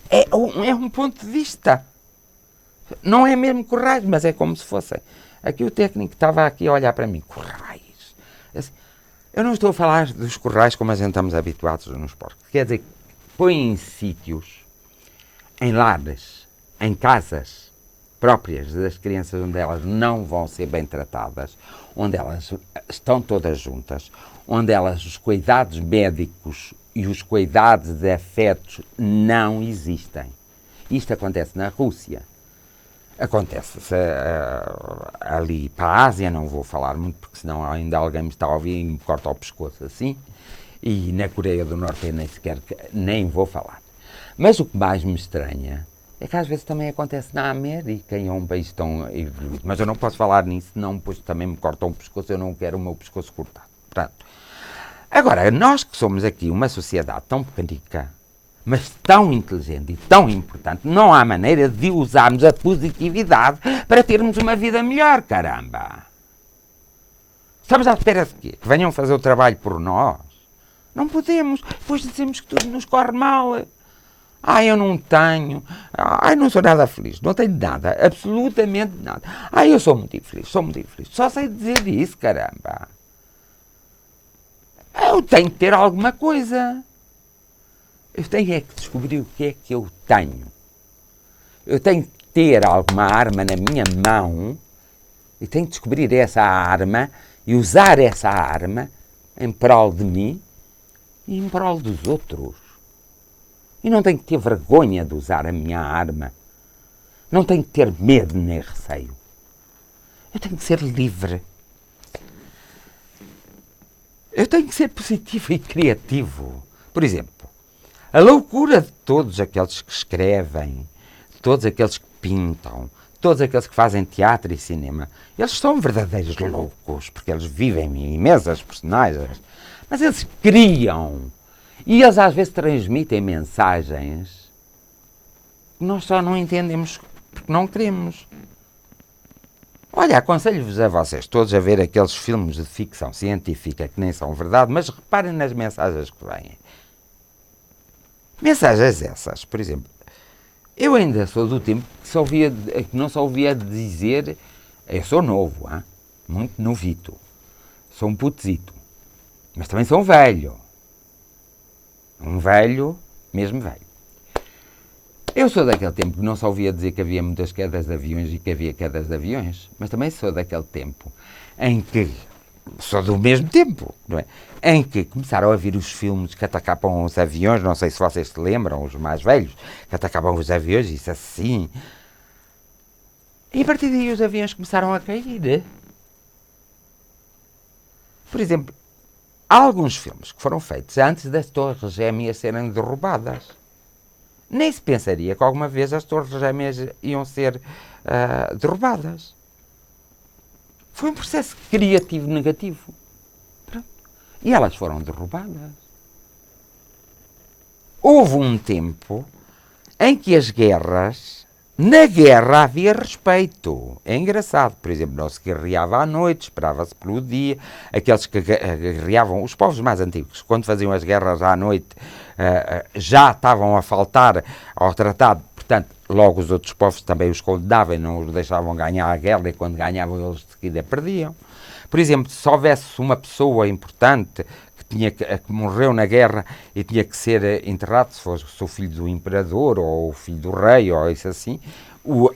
É um ponto de vista. Não é mesmo corrais, mas é como se fossem. Aqui o técnico estava aqui a olhar para mim. Corrais. Assim, eu não estou a falar dos corrais como a gente estamos habituados nos porcos. Quer dizer, põem em sítios, em lares, em casas próprias das crianças onde elas não vão ser bem tratadas, onde elas estão todas juntas, onde elas, os cuidados médicos e os cuidados de afetos não existem. Isto acontece na Rússia. Acontece ali para a Ásia, não vou falar muito porque senão ainda alguém me está a ouvir e me corta o pescoço assim. E na Coreia do Norte eu nem vou falar. Mas o que mais me estranha é que às vezes também acontece na América e é um país tão evoluído. Mas eu não posso falar nisso, senão depois também me cortam o pescoço, eu não quero o meu pescoço cortado. Portanto, agora, nós que somos aqui uma sociedade tão pequenica, mas tão inteligente e tão importante, não há maneira de usarmos a positividade para termos uma vida melhor, caramba! Estamos à espera de quê? Que venham fazer o trabalho por nós? Não podemos. Depois dizemos que tudo nos corre mal. Eu não tenho. Não sou nada feliz. Não tenho nada. Absolutamente nada. Eu sou muito infeliz. Sou muito infeliz. Só sei dizer isso, caramba. Eu tenho que ter alguma coisa. Eu tenho é que descobrir o que é que eu tenho. Eu tenho que ter alguma arma na minha mão e tenho que descobrir essa arma e usar essa arma em prol de mim e em prol dos outros. E não tenho que ter vergonha de usar a minha arma. Não tenho que ter medo nem receio. Eu tenho que ser livre. Eu tenho que ser positivo e criativo. Por exemplo, a loucura de todos aqueles que escrevem, de todos aqueles que pintam, todos aqueles que fazem teatro e cinema, eles são verdadeiros loucos, porque eles vivem imensas personagens, mas eles criam. E eles às vezes transmitem mensagens que nós só não entendemos porque não queremos. Olha, aconselho-vos a vocês todos a ver aqueles filmes de ficção científica que nem são verdade, mas reparem nas mensagens que vêm. Mensagens essas, por exemplo, eu ainda sou do tempo que não só ouvia dizer, eu sou novo, muito novito, sou um putezito, mas também sou um velho. Um velho, mesmo velho. Eu sou daquele tempo que não só ouvia dizer que havia muitas quedas de aviões e que havia quedas de aviões, mas também sou daquele tempo em que, sou do mesmo tempo, não é? Em que começaram a vir os filmes que atacavam os aviões, não sei se vocês se lembram, os mais velhos, que atacavam os aviões, isso assim. E a partir daí os aviões começaram a cair. Por exemplo, há alguns filmes que foram feitos antes das Torres Gêmeas serem derrubadas. Nem se pensaria que alguma vez as Torres Gêmeas iam ser derrubadas. Foi um processo criativo negativo. Pronto. E elas foram derrubadas. Houve um tempo em que as guerras, na guerra havia respeito. É engraçado, por exemplo, não se guerreava à noite, esperava-se pelo dia. Aqueles que guerreavam, os povos mais antigos, quando faziam as guerras à noite, já estavam a faltar ao tratado, portanto, logo os outros povos também os condenavam e não os deixavam ganhar a guerra, e quando ganhavam eles de seguida perdiam. Por exemplo, se houvesse uma pessoa importante que morreu na guerra e tinha que ser enterrado, se fosse o filho do imperador ou o filho do rei ou isso assim,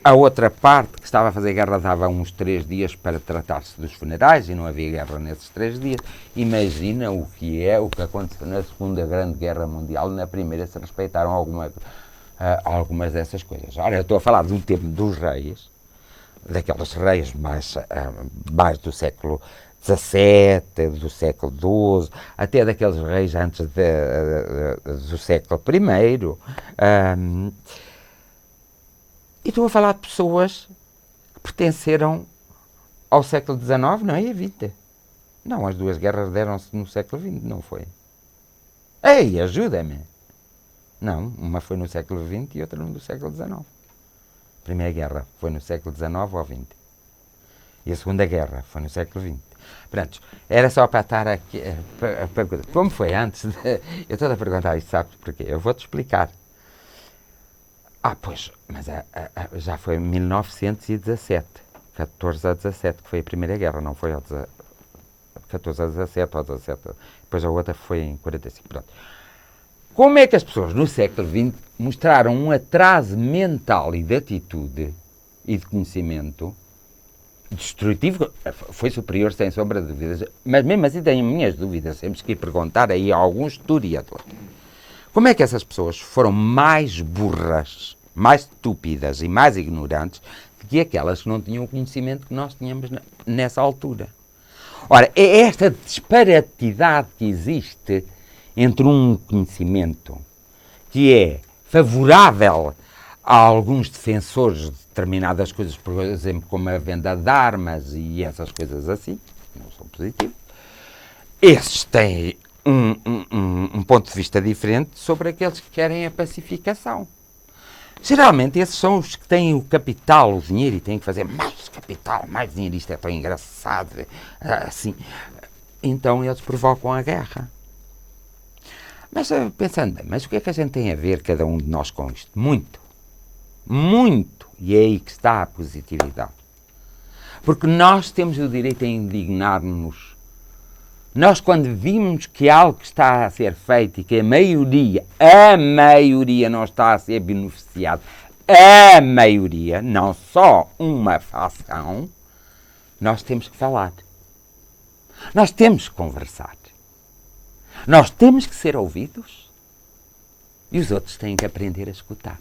a outra parte que estava a fazer guerra dava uns 3 dias para tratar-se dos funerais e não havia guerra nesses 3 dias. Imagina o que aconteceu na Segunda Grande Guerra Mundial, na Primeira se respeitaram algumas dessas coisas. Ora, eu estou a falar de um tempo dos reis, daqueles reis mais do século XVII, do século XII, até daqueles reis antes do século I. E estou a falar de pessoas que pertenceram ao século XIX, não é? E XX. Não, as duas guerras deram-se no século XX, não foi? Ei, ajuda-me! Não, uma foi no século XX e outra no século XIX. A Primeira Guerra foi no século XIX ou XX. E a Segunda Guerra foi no século XX. Pronto, era só para estar aqui. Como foi antes? Eu estou a perguntar isto, sabes porquê? Eu vou-te explicar. Pois, mas já foi em 1917, 14 a 17, que foi a Primeira Guerra, não foi 14 a 17 ou 17. Depois a outra foi em 45. Pronto. Como é que as pessoas no século XX mostraram um atraso mental e de atitude e de conhecimento destrutivo? Foi superior, sem sombra de dúvidas, mas mesmo assim tenho minhas dúvidas, temos que ir perguntar aí a algum historiador. Como é que essas pessoas foram mais burras, mais estúpidas e mais ignorantes do que aquelas que não tinham o conhecimento que nós tínhamos nessa altura? Ora, é esta disparatidade que existe entre um conhecimento que é favorável a alguns defensores de determinadas coisas, por exemplo, como a venda de armas e essas coisas assim, não são positivos. Esses têm um ponto de vista diferente sobre aqueles que querem a pacificação. Geralmente esses são os que têm o capital, o dinheiro, e têm que fazer mais capital, mais dinheiro, isto é tão engraçado, assim. Então eles provocam a guerra. Mas pensando bem, mas o que é que a gente tem a ver, cada um de nós, com isto? Muito. Muito. E é aí que está a positividade. Porque nós temos o direito a indignar-nos. Nós, quando vimos que algo está a ser feito e que a maioria não está a ser beneficiada, a maioria, não só uma fação, nós temos que falar. Nós temos que conversar. Nós temos que ser ouvidos e os outros têm que aprender a escutar.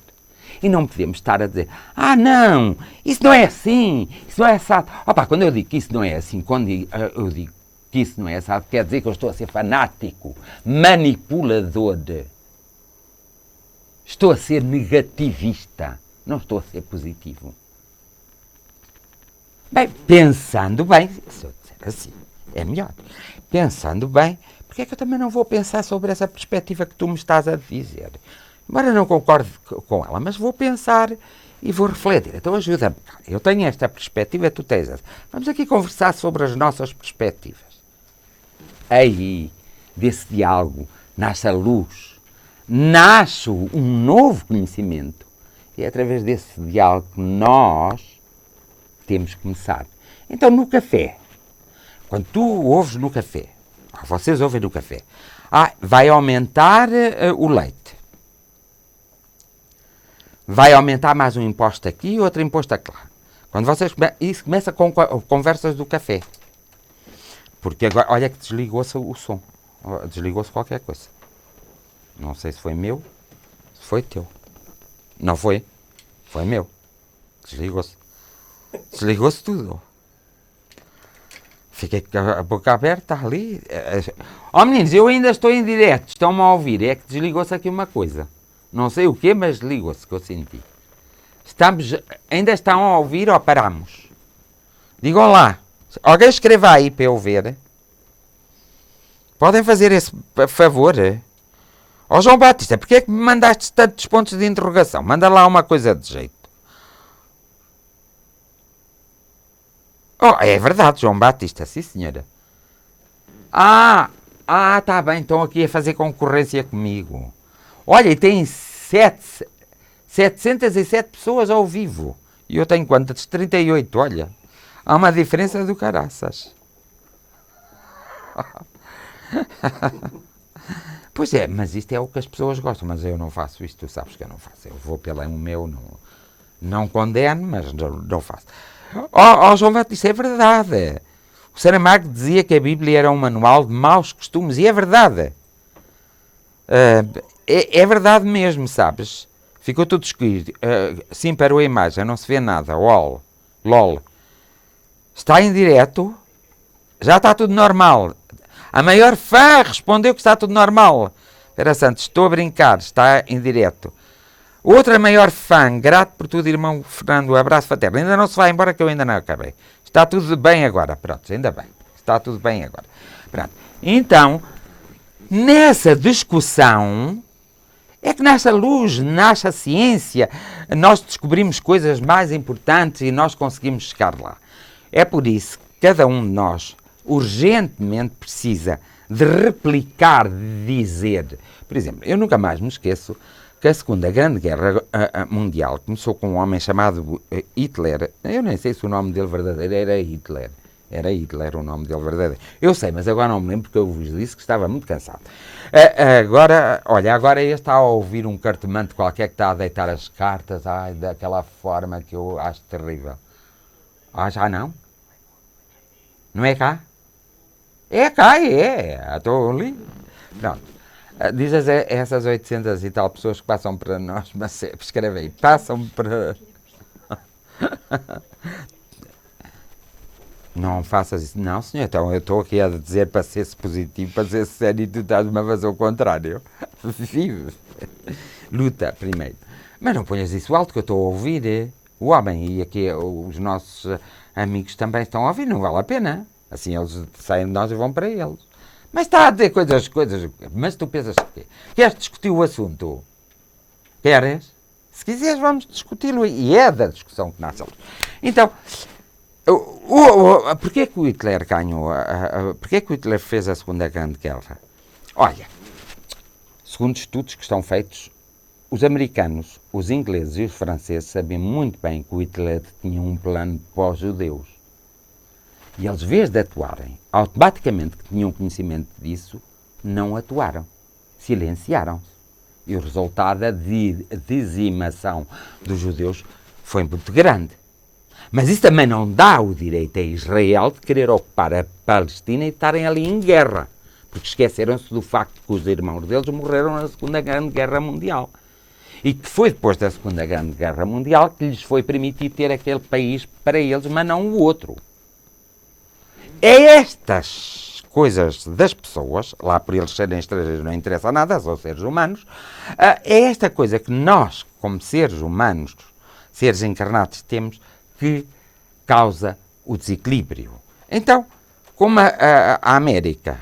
E não podemos estar a dizer, não, isso não é assim, isso não é assado. Opa, quando eu digo que isso não é assim, quando eu digo que isso não é assado, quer dizer que eu estou a ser fanático, manipulador. Estou a ser negativista, não estou a ser positivo. Bem, pensando bem, se eu disser assim, é melhor. Pensando bem, porque é que eu também não vou pensar sobre essa perspectiva que tu me estás a dizer? Embora não concorde com ela, mas vou pensar e vou refletir. Então ajuda-me. Eu tenho esta perspectiva, tu tens essa. Vamos aqui conversar sobre as nossas perspectivas. Aí, desse diálogo, nasce a luz, nasce um novo conhecimento. E é através desse diálogo que nós temos que começar. Então, no café, quando tu ouves no café, vocês ouvem no café, vai aumentar o leite. Vai aumentar mais um imposto aqui e outro imposto lá. Quando vocês isso começa com conversas do café. Porque agora, olha que desligou-se o som. Desligou-se qualquer coisa. Não sei se foi meu, se foi teu. Não foi? Foi meu. Desligou-se. Desligou-se tudo. Fiquei com a boca aberta ali. Meninos, eu ainda estou em direto. Estão-me a ouvir. É que desligou-se aqui uma coisa. Não sei o quê, mas desligou-se, que eu senti. Ainda estão a ouvir ou paramos? Digam lá. Alguém escreva aí para eu ver. Podem fazer esse favor? João Batista, porquê é que me mandaste tantos pontos de interrogação? Manda lá uma coisa de jeito. É verdade, João Batista, sim senhora. Tá bem, estão aqui a fazer concorrência comigo. Olha, tem 707 pessoas ao vivo. E eu tenho quantas? 38, olha. Há uma diferença do caraças. Pois é, mas isto é o que as pessoas gostam. Mas eu não faço isto, tu sabes que eu não faço. Eu vou pelo meu, não condeno, mas não faço. João Batista, é verdade. O Saramago dizia que a Bíblia era um manual de maus costumes. E é verdade. É verdade mesmo, sabes? Ficou tudo escuro. Sim, parou a imagem, não se vê nada. LOL. Está em direto. Já está tudo normal. A maior fã respondeu que está tudo normal. Vera Santos, estou a brincar, está em direto. Outra maior fã, grato por tudo, irmão Fernando, abraço fraterno. Ainda não se vai embora que eu ainda não acabei. Está tudo bem agora, pronto, ainda bem. Está tudo bem agora. Pronto. Então, nessa discussão, é que nasce a luz, nasce a ciência, nós descobrimos coisas mais importantes e nós conseguimos chegar lá. É por isso que cada um de nós urgentemente precisa de replicar, de dizer. Por exemplo, eu nunca mais me esqueço que a Segunda Grande Guerra Mundial começou com um homem chamado Hitler. Eu nem sei se o nome dele verdadeiro era Hitler. Era Hitler o nome dele verdadeiro. Eu sei, mas agora não me lembro porque eu vos disse que estava muito cansado. Agora este está a ouvir um cartomante qualquer que está a deitar as cartas daquela forma que eu acho terrível. Já não? Não é cá? É cá, é. Estou ali. Pronto. Diz essas 800 e tal pessoas que passam para nós, mas escreve aí, passam para... Não faças isso. Não, senhor, então eu estou aqui a dizer para ser-se positivo, para ser sério e tu estás-me a fazer o contrário. Vive. Luta, primeiro. Mas não ponhas isso alto que eu estou a ouvir. O homem e aqui os nossos amigos também estão a ouvir, não vale a pena. Assim eles saem de nós e vão para eles. Mas está a dizer coisas. Mas tu pensas que queres discutir o assunto? Queres? Se quiseres, vamos discuti-lo. E é da discussão que nasce. Então, porquê que o Hitler ganhou? Porquê que o Hitler fez a Segunda Grande Guerra? Olha, segundo estudos que estão feitos, os americanos, os ingleses e os franceses sabiam muito bem que o Hitler tinha um plano para os judeus. E eles, em vez de atuarem, automaticamente que tinham conhecimento disso, não atuaram. Silenciaram-se. E o resultado, a dizimação dos judeus, foi muito grande. Mas isso também não dá o direito a Israel de querer ocupar a Palestina e estarem ali em guerra. Porque esqueceram-se do facto que os irmãos deles morreram na Segunda Grande Guerra Mundial. E que foi depois da Segunda Grande Guerra Mundial que lhes foi permitido ter aquele país para eles, mas não o outro. É estas coisas das pessoas, lá por eles serem estrangeiros não interessa nada, são seres humanos, é esta coisa que nós, como seres humanos, seres encarnados, temos que causa o desequilíbrio. Então, como a América,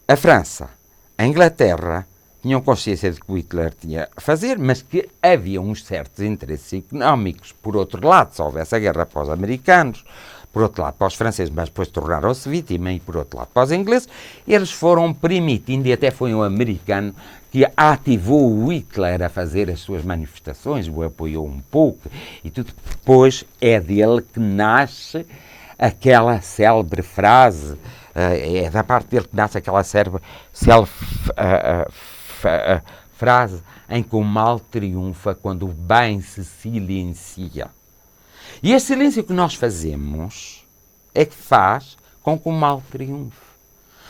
a França, a Inglaterra tinham consciência de que o Hitler tinha a fazer, mas que havia uns certos interesses económicos, por outro lado, se houvesse a guerra para os americanos, por outro lado para os franceses, mas depois tornaram-se vítima, e por outro lado para os ingleses, eles foram permitindo, e até foi um americano que ativou o Hitler a fazer as suas manifestações, o apoiou um pouco, e tudo. Depois é dele que nasce aquela célebre frase, é da parte dele que nasce aquela célebre frase em que o mal triunfa quando o bem se silencia. E esse silêncio que nós fazemos é que faz com que o mal triunfe.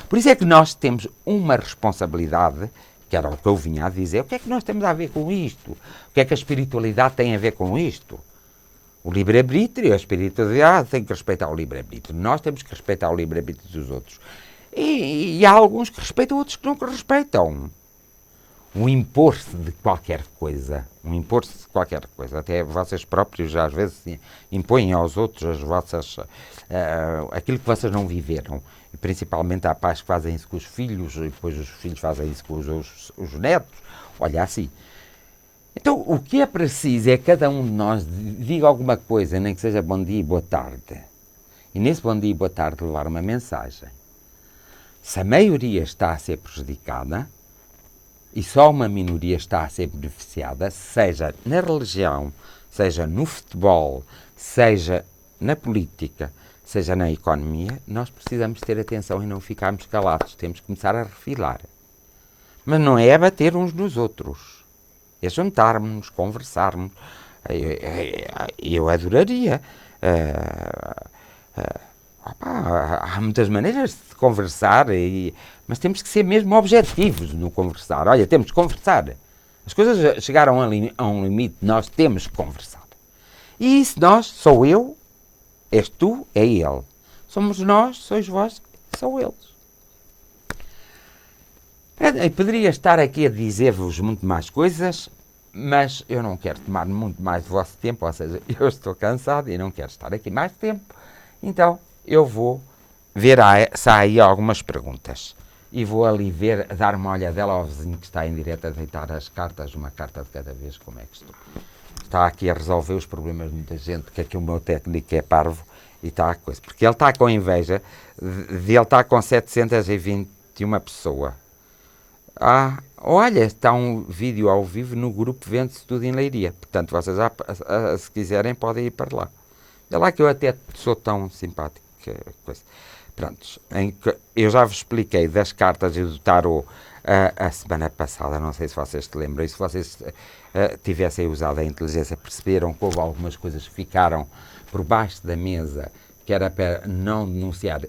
Por isso é que nós temos uma responsabilidade, que era o que eu vinha a dizer. O que é que nós temos a ver com isto? O que é que a espiritualidade tem a ver com isto? O livre-arbítrio, a espiritualidade tem que respeitar o livre-arbítrio. Nós temos que respeitar o livre-arbítrio dos outros. E há alguns que respeitam, outros que não respeitam. O impor-se de qualquer coisa, até vocês próprios às vezes impõem aos outros as vossas, aquilo que vocês não viveram, e principalmente há pais que fazem isso com os filhos, e depois os filhos fazem isso com os netos, olha assim. Então o que é preciso é que cada um de nós diga alguma coisa, nem que seja bom dia e boa tarde, e nesse bom dia e boa tarde levar uma mensagem. Se a maioria está a ser prejudicada, e só uma minoria está a ser beneficiada, seja na religião, seja no futebol, seja na política, seja na economia, nós precisamos ter atenção e não ficarmos calados. Temos que começar a refilar. Mas não é bater uns nos outros. É juntarmos-nos, conversarmos. Eu adoraria. Há muitas maneiras de conversar, mas temos que ser mesmo objetivos no conversar. Olha, temos que conversar. As coisas chegaram a um limite, nós temos que conversar. E se nós, sou eu, és tu, é ele. Somos nós, sois vós, são eles. Eu poderia estar aqui a dizer-vos muito mais coisas, mas eu não quero tomar muito mais do vosso tempo, ou seja, eu estou cansado e não quero estar aqui mais tempo. Então, eu vou ver se há aí algumas perguntas. E vou ali ver, dar uma olhadela ao vizinho que está em direto a deitar as cartas, uma carta de cada vez, como é que estou. Está aqui a resolver os problemas de muita gente, que aqui o meu técnico é parvo, e está a coisa. Porque ele está com inveja de ele estar com 721 pessoas. Olha, está um vídeo ao vivo no grupo Vende-se Tudo em Leiria. Portanto, vocês, se quiserem, podem ir para lá. É lá que eu até sou tão simpático. Coisa. Prontos, eu já vos expliquei das cartas e do tarot a semana passada, não sei se vocês se lembram, e se vocês tivessem usado a inteligência, perceberam que houve algumas coisas que ficaram por baixo da mesa, que era para não denunciar,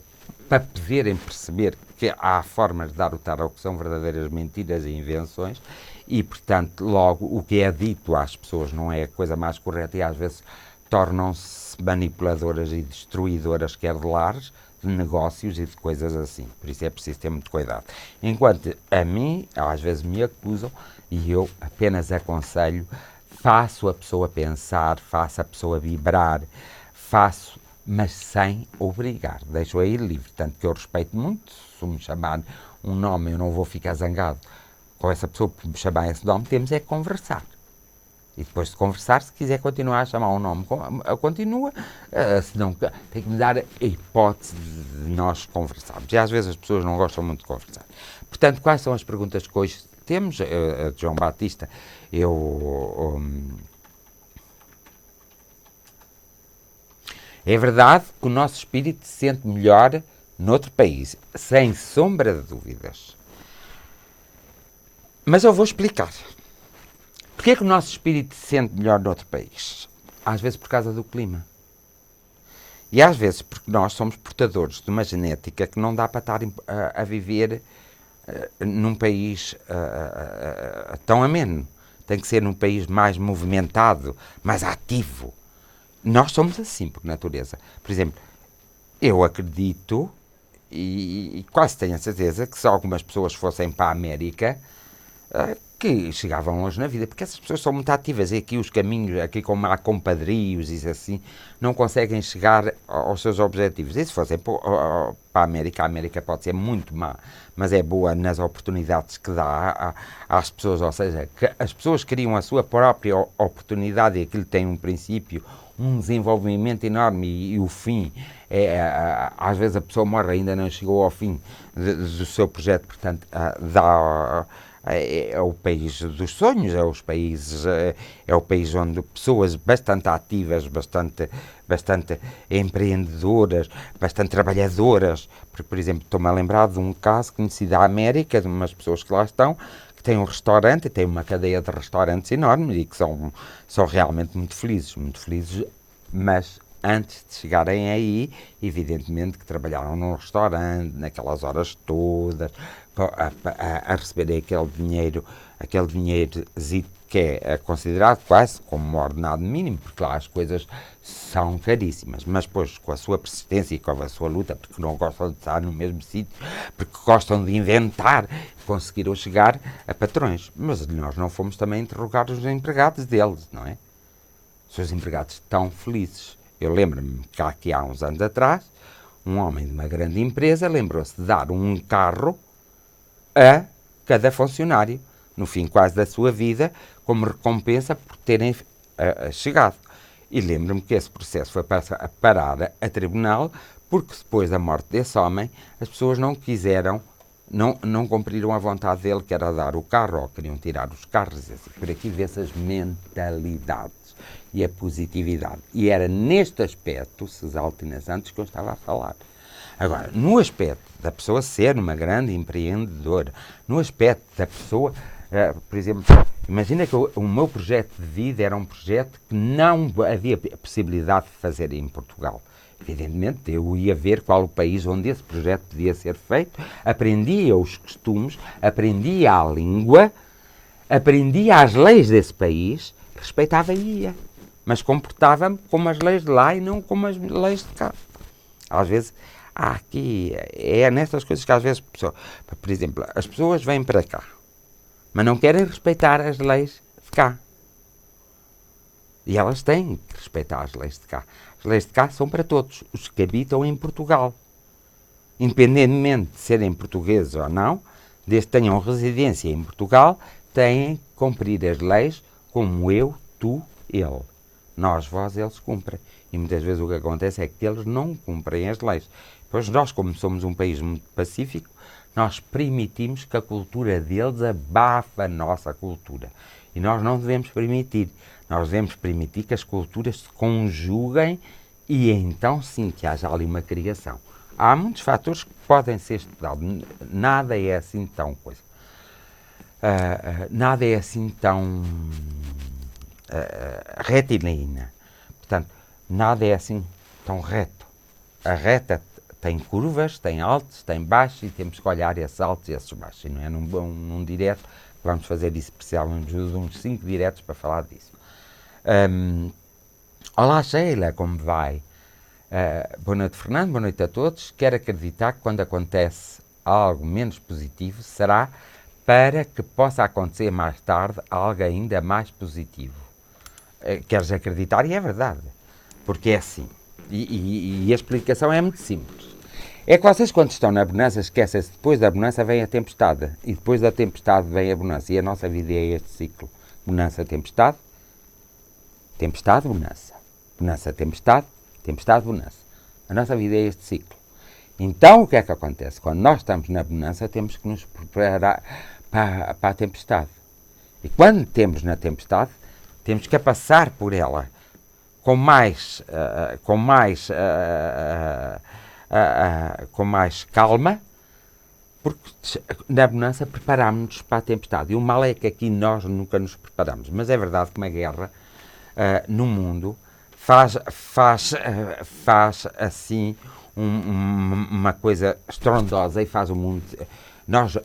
para poderem perceber que há formas de dar o tarot que são verdadeiras mentiras e invenções, e portanto logo o que é dito às pessoas não é a coisa mais correta, e às vezes tornam-se manipuladoras e destruidoras, quer de lares, de negócios e de coisas assim. Por isso é preciso ter muito cuidado. Enquanto a mim, às vezes me acusam, e eu apenas aconselho, faço a pessoa pensar, faço a pessoa vibrar, faço, mas sem obrigar. Deixo-a ir livre. Tanto que eu respeito muito, se me chamar um nome, eu não vou ficar zangado com essa pessoa por me chamar esse nome, temos é que conversar. E depois de conversar, se quiser continuar a chamar um nome, continua. Se não, tem que me dar a hipótese de nós conversarmos. E às vezes as pessoas não gostam muito de conversar. Portanto, quais são as perguntas que hoje temos? A de João Batista, é verdade que o nosso espírito se sente melhor noutro país, sem sombra de dúvidas. Mas eu vou explicar. Porquê é que o nosso espírito se sente melhor noutro país? Às vezes por causa do clima. E às vezes porque nós somos portadores de uma genética que não dá para estar a viver num país tão ameno. Tem que ser num país mais movimentado, mais ativo. Nós somos assim, por natureza. Por exemplo, eu acredito, e quase tenho a certeza, que se algumas pessoas fossem para a América, que chegavam longe na vida, porque essas pessoas são muito ativas, e aqui os caminhos, aqui como há compadrios e assim, não conseguem chegar aos seus objetivos. E se fossem para a América pode ser muito má, mas é boa nas oportunidades que dá às pessoas, ou seja, que as pessoas criam a sua própria oportunidade e aquilo tem um princípio, um desenvolvimento enorme e o fim, às vezes a pessoa morre ainda não chegou ao fim do seu projeto, portanto, dá... É o país dos sonhos, é o país onde pessoas bastante ativas, bastante empreendedoras, bastante trabalhadoras, porque, por exemplo, estou-me a lembrar de um caso conheci da América, de umas pessoas que lá estão, que têm um restaurante, têm uma cadeia de restaurantes enormes e que são realmente muito felizes, mas antes de chegarem aí, evidentemente que trabalharam num restaurante, naquelas horas todas, a receberem aquele dinheiro que é considerado quase como um ordenado mínimo, porque lá as coisas são caríssimas, mas depois com a sua persistência e com a sua luta, porque não gostam de estar no mesmo sítio, porque gostam de inventar, conseguiram chegar a patrões. Mas nós não fomos também interrogar os empregados deles, não é? Os seus empregados estão felizes. Eu lembro-me que aqui há uns anos atrás, um homem de uma grande empresa lembrou-se de dar um carro a cada funcionário, no fim quase da sua vida, como recompensa por terem chegado. E lembro-me que esse processo foi parar a tribunal, porque depois da morte desse homem, as pessoas não quiseram, não cumpriram a vontade dele, que era dar o carro, ou queriam tirar os carros. Assim. Por aqui vê-se as mentalidades e a positividade. E era neste aspecto, Cesaltinas, antes que eu estava a falar. Agora, no aspecto da pessoa ser uma grande empreendedora, no aspecto da pessoa, por exemplo, imagina que o meu projeto de vida era um projeto que não havia possibilidade de fazer em Portugal. Evidentemente, eu ia ver qual o país onde esse projeto podia ser feito, aprendia os costumes, aprendia a língua, aprendia as leis desse país, respeitava e ia. Mas comportava-me como as leis de lá e não como as leis de cá. Às vezes, aqui, é nessas coisas que às vezes, por exemplo, as pessoas vêm para cá, mas não querem respeitar as leis de cá. E elas têm que respeitar as leis de cá. As leis de cá são para todos, os que habitam em Portugal. Independentemente de serem portugueses ou não, desde que tenham residência em Portugal, têm que cumprir as leis como eu, tu, ele. Nós, vós, eles cumprem. E muitas vezes o que acontece é que eles não cumprem as leis. Pois nós, como somos um país muito pacífico, nós permitimos que a cultura deles abafe a nossa cultura. E nós não devemos permitir. Nós devemos permitir que as culturas se conjuguem e então sim que haja ali uma criação. Há muitos fatores que podem ser estudados. Nada é assim tão coisa. Nada é assim tão retilínea. Portanto, nada é assim tão reto. A reta tem curvas, tem altos, tem baixos e temos que olhar esses altos e esses baixos. E não é num direto, vamos fazer isso, precisávamos de uns 5 diretos para falar disso. Olá Sheila, como vai? Boa noite Fernando, boa noite a todos. Quero acreditar que quando acontece algo menos positivo será para que possa acontecer mais tarde algo ainda mais positivo. Queres acreditar? E é verdade, porque é assim. E a explicação é muito simples. É que vocês, quando estão na bonança, esquecem-se, depois da bonança vem a tempestade, e depois da tempestade vem a bonança, e a nossa vida é este ciclo: bonança, tempestade, tempestade, bonança, bonança, tempestade, tempestade, bonança. A nossa vida é este ciclo. Então, o que é que acontece? Quando nós estamos na bonança, temos que nos preparar para a tempestade. E quando temos na tempestade, temos que passar por ela com mais calma, porque na bonança preparámos-nos para a tempestade. E o mal é que aqui nós nunca nos preparamos. Mas é verdade que uma guerra no mundo faz assim uma coisa estrondosa e faz o mundo... Nós,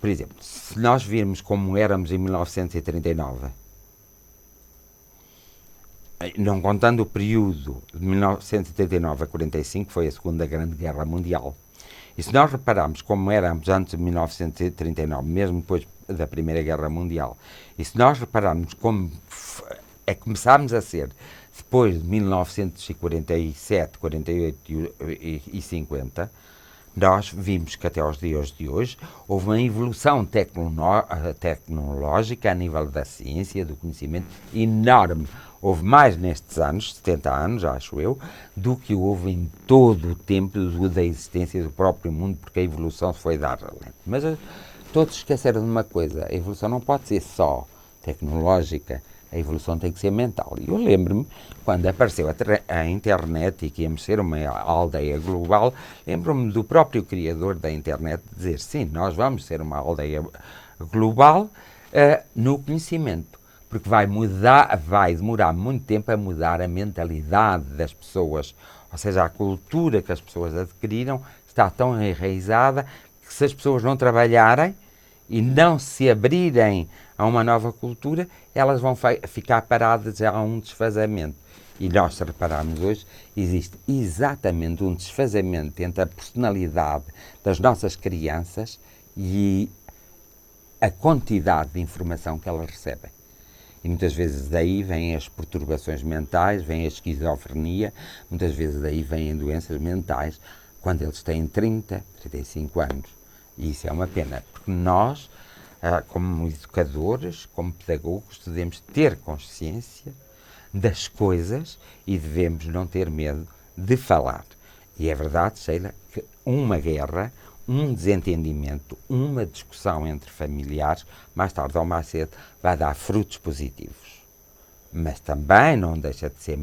por exemplo, se nós virmos como éramos em 1939, não contando o período de 1939 a 45, que foi a Segunda Grande Guerra Mundial, e se nós repararmos como éramos antes de 1939, mesmo depois da Primeira Guerra Mundial, e se nós repararmos como começámos a ser depois de 1947, 48 e 50, nós vimos que até aos dias de hoje houve uma evolução tecnológica a nível da ciência, do conhecimento, enorme. Houve mais nestes anos, 70 anos, acho eu, do que houve em todo o tempo da existência do próprio mundo, porque a evolução se foi dar lento. Mas todos esqueceram de uma coisa: a evolução não pode ser só tecnológica, a evolução tem que ser mental. E eu lembro-me, quando apareceu a internet e que íamos ser uma aldeia global, lembro-me do próprio criador da internet dizer: sim, nós vamos ser uma aldeia global no conhecimento, porque vai demorar muito tempo a mudar a mentalidade das pessoas. Ou seja, a cultura que as pessoas adquiriram está tão enraizada que, se as pessoas não trabalharem e não se abrirem a uma nova cultura, elas vão ficar paradas a um desfazamento. E nós, se repararmos hoje, existe exatamente um desfazamento entre a personalidade das nossas crianças e a quantidade de informação que elas recebem. E muitas vezes daí vêm as perturbações mentais, vem a esquizofrenia, muitas vezes daí vêm doenças mentais quando eles têm 30, 35 anos. E isso é uma pena, porque nós, como educadores, como pedagogos, devemos ter consciência das coisas e devemos não ter medo de falar. E é verdade, Sheila, que uma guerra, um desentendimento, uma discussão entre familiares, mais tarde ou mais cedo, vai dar frutos positivos. Mas também não deixa de ser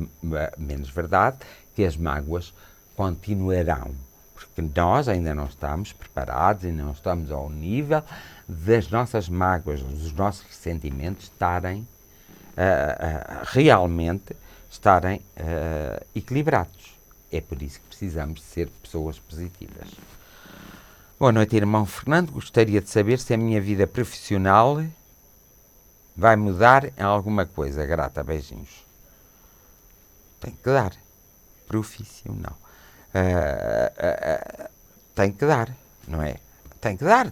menos verdade que as mágoas continuarão, porque nós ainda não estamos preparados e não estamos ao nível das nossas mágoas, dos nossos ressentimentos estarem realmente equilibrados. É por isso que precisamos de ser pessoas positivas. Boa noite, irmão Fernando. Gostaria de saber se a minha vida profissional vai mudar em alguma coisa. Grata, beijinhos. Tem que dar. Profissional. Tem que dar, não é? Tem que dar.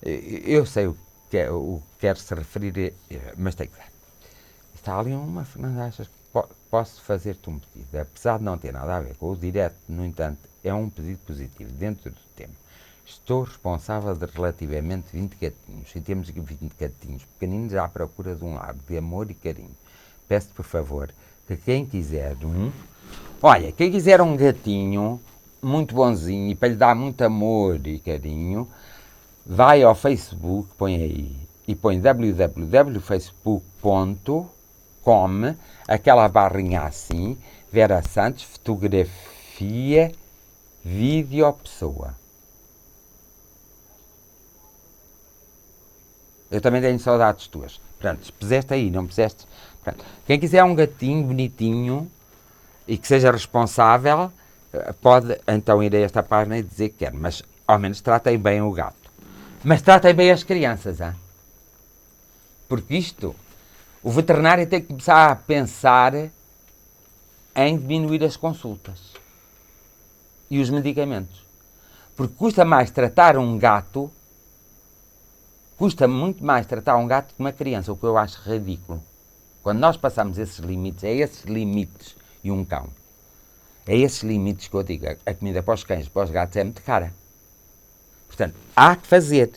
Eu sei o que quer se referir, mas tem que dar. Está ali uma, Fernando, achas que posso fazer-te um pedido? Apesar de não ter nada a ver com o direto, no entanto, é um pedido positivo dentro do tema. Estou responsável de relativamente 20 gatinhos, e temos 20 gatinhos pequeninos à procura de um lar de amor e carinho. Peço-te, por favor, que quem quiser quem quiser um gatinho muito bonzinho e para lhe dar muito amor e carinho, vai ao Facebook, põe aí, e põe www.facebook.com, aquela barrinha assim, Vera Santos, fotografia, vídeo, pessoa. Eu também tenho saudades tuas. Pronto, puseste aí, não puseste? Pronto. Quem quiser um gatinho bonitinho e que seja responsável, pode então ir a esta página e dizer que quer, mas ao menos tratem bem o gato. Mas tratem bem as crianças, hein? Porque isto, O veterinário tem que começar a pensar em diminuir as consultas e os medicamentos. Porque custa muito mais tratar um gato que uma criança, o que eu acho ridículo. Quando nós passamos esses limites, é esses limites, e um cão, é esses limites que eu digo, a comida para os cães, para os gatos é muito cara. Portanto, há que fazer.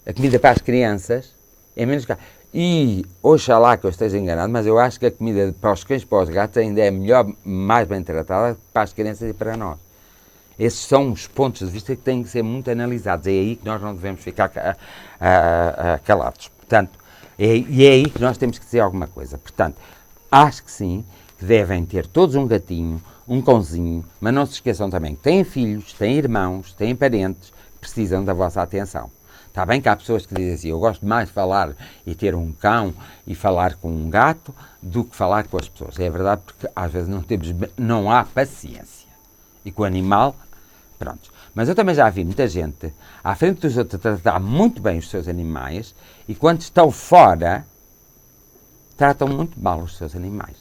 A comida para as crianças é menos cara. E, oxalá que eu esteja enganado, mas eu acho que a comida para os cães e para os gatos ainda é melhor, mais bem tratada para as crianças e para nós. Esses são os pontos de vista que têm que ser muito analisados. É aí que nós não devemos ficar calados. Portanto, é aí que nós temos que dizer alguma coisa. Portanto, acho que sim, que devem ter todos um gatinho, um cãozinho, mas não se esqueçam também que têm filhos, têm irmãos, têm parentes que precisam da vossa atenção. Está bem que há pessoas que dizem assim, eu gosto mais de falar e ter um cão e falar com um gato do que falar com as pessoas. É verdade, porque às vezes não há paciência. E com o animal, pronto. Mas eu também já vi muita gente à frente dos outros a tratar muito bem os seus animais e quando estão fora, tratam muito mal os seus animais.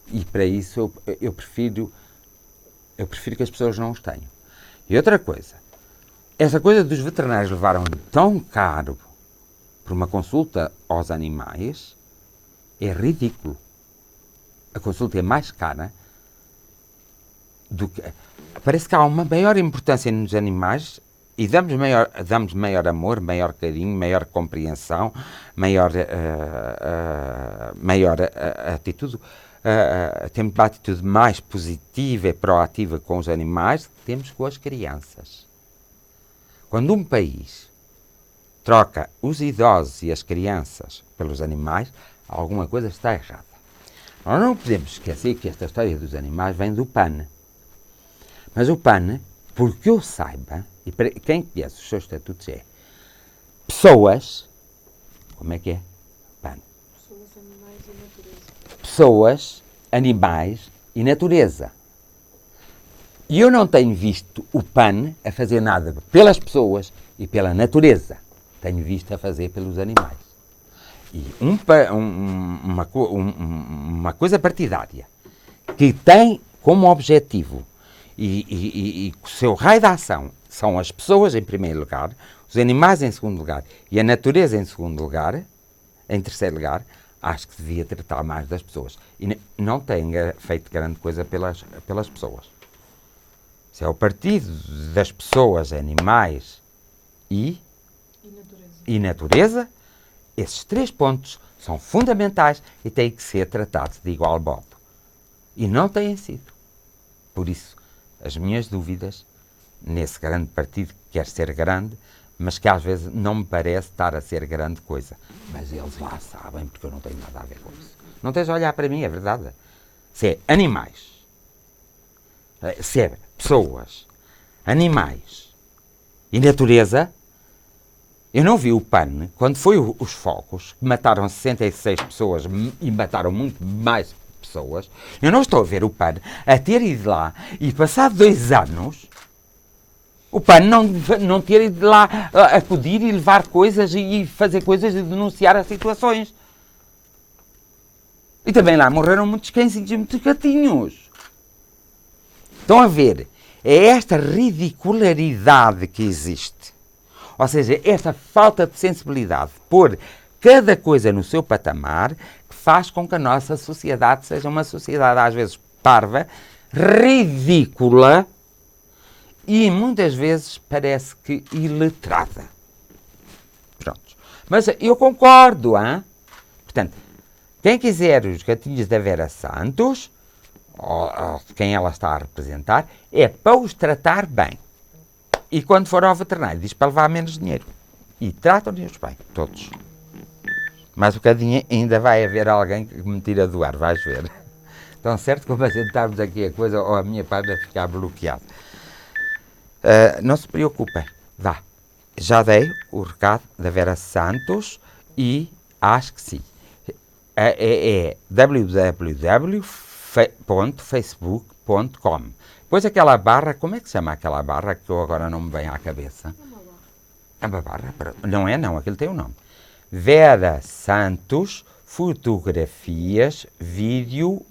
E para isso eu prefiro que as pessoas não os tenham. E outra coisa, essa coisa dos veterinários levaram tão caro por uma consulta aos animais é ridículo. A consulta é mais cara do que... Parece que há uma maior importância nos animais e damos maior amor, maior carinho, maior compreensão, maior atitude. Temos uma atitude mais positiva e proativa com os animais do que temos com as crianças. Quando um país troca os idosos e as crianças pelos animais, alguma coisa está errada. Nós não podemos esquecer que esta história dos animais vem do PAN. Mas o PAN, porque eu saiba, e para quem conhece os seus estatutos é pessoas, como é que é? PAN. Pessoas, animais e natureza. Pessoas, animais e natureza. E eu não tenho visto o PAN a fazer nada pelas pessoas e pela natureza. Tenho visto a fazer pelos animais. E uma coisa partidária que tem como objetivo e o seu raio de ação são as pessoas em primeiro lugar, os animais em segundo lugar e a natureza em segundo lugar, em terceiro lugar, acho que devia tratar mais das pessoas. E não tem feito grande coisa pelas pessoas. Se é o partido das pessoas, animais e natureza, esses 3 pontos são fundamentais e têm que ser tratados de igual modo. E não têm sido. Por isso, as minhas dúvidas nesse grande partido que quer ser grande, mas que às vezes não me parece estar a ser grande coisa. Mas eles lá sabem, porque eu não tenho nada a ver com isso. Não tens a olhar para mim, é verdade. Se é animais, se é pessoas, animais e natureza, eu não vi o PAN, quando foi os focos, que mataram 66 pessoas e mataram muito mais pessoas, eu não estou a ver o PAN a ter ido lá e passado 2 anos o PAN não ter ido lá a acudir e levar coisas e fazer coisas e denunciar as situações. E também lá morreram muitos cãezinhos e muitos gatinhos. Estão a ver? É esta ridicularidade que existe. Ou seja, esta falta de sensibilidade, pôr cada coisa no seu patamar, que faz com que a nossa sociedade seja uma sociedade às vezes parva, ridícula e muitas vezes parece que iletrada. Pronto. Mas eu concordo, hein? Portanto, quem quiser os gatinhos da Vera Santos, ou quem ela está a representar, é para os tratar bem. E quando for ao veterinário, diz para levar menos dinheiro. E tratam-nos bem, todos. Mais um bocadinho ainda vai haver alguém que me tira do ar, vais ver. Então, certo, como a gente estamos aqui a coisa, ou a minha página ficar bloqueada. Não se preocupem, vá. Já dei o recado da Vera Santos e acho que sim. É www.facebook.com. Depois aquela barra, como é que se chama aquela barra que eu agora não me vem à cabeça? É uma barra, não é não, aquilo tem um nome. Vera Santos, fotografias, vídeo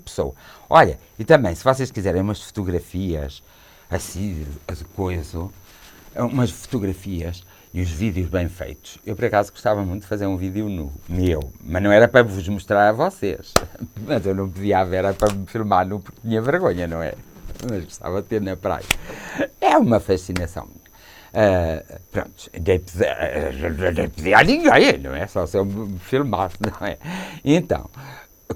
pessoa. Olha, e também, se vocês quiserem umas fotografias, assim, umas fotografias e os vídeos bem feitos. Eu, por acaso, gostava muito de fazer um vídeo nu, meu, mas não era para vos mostrar a vocês. Mas eu não podia haver, era para me filmar nu porque tinha vergonha, não é? Mas gostava de ter na praia. É uma fascinação minha. Pronto, nem pedir a ninguém, não é? Só se eu me filmasse, não é? Então,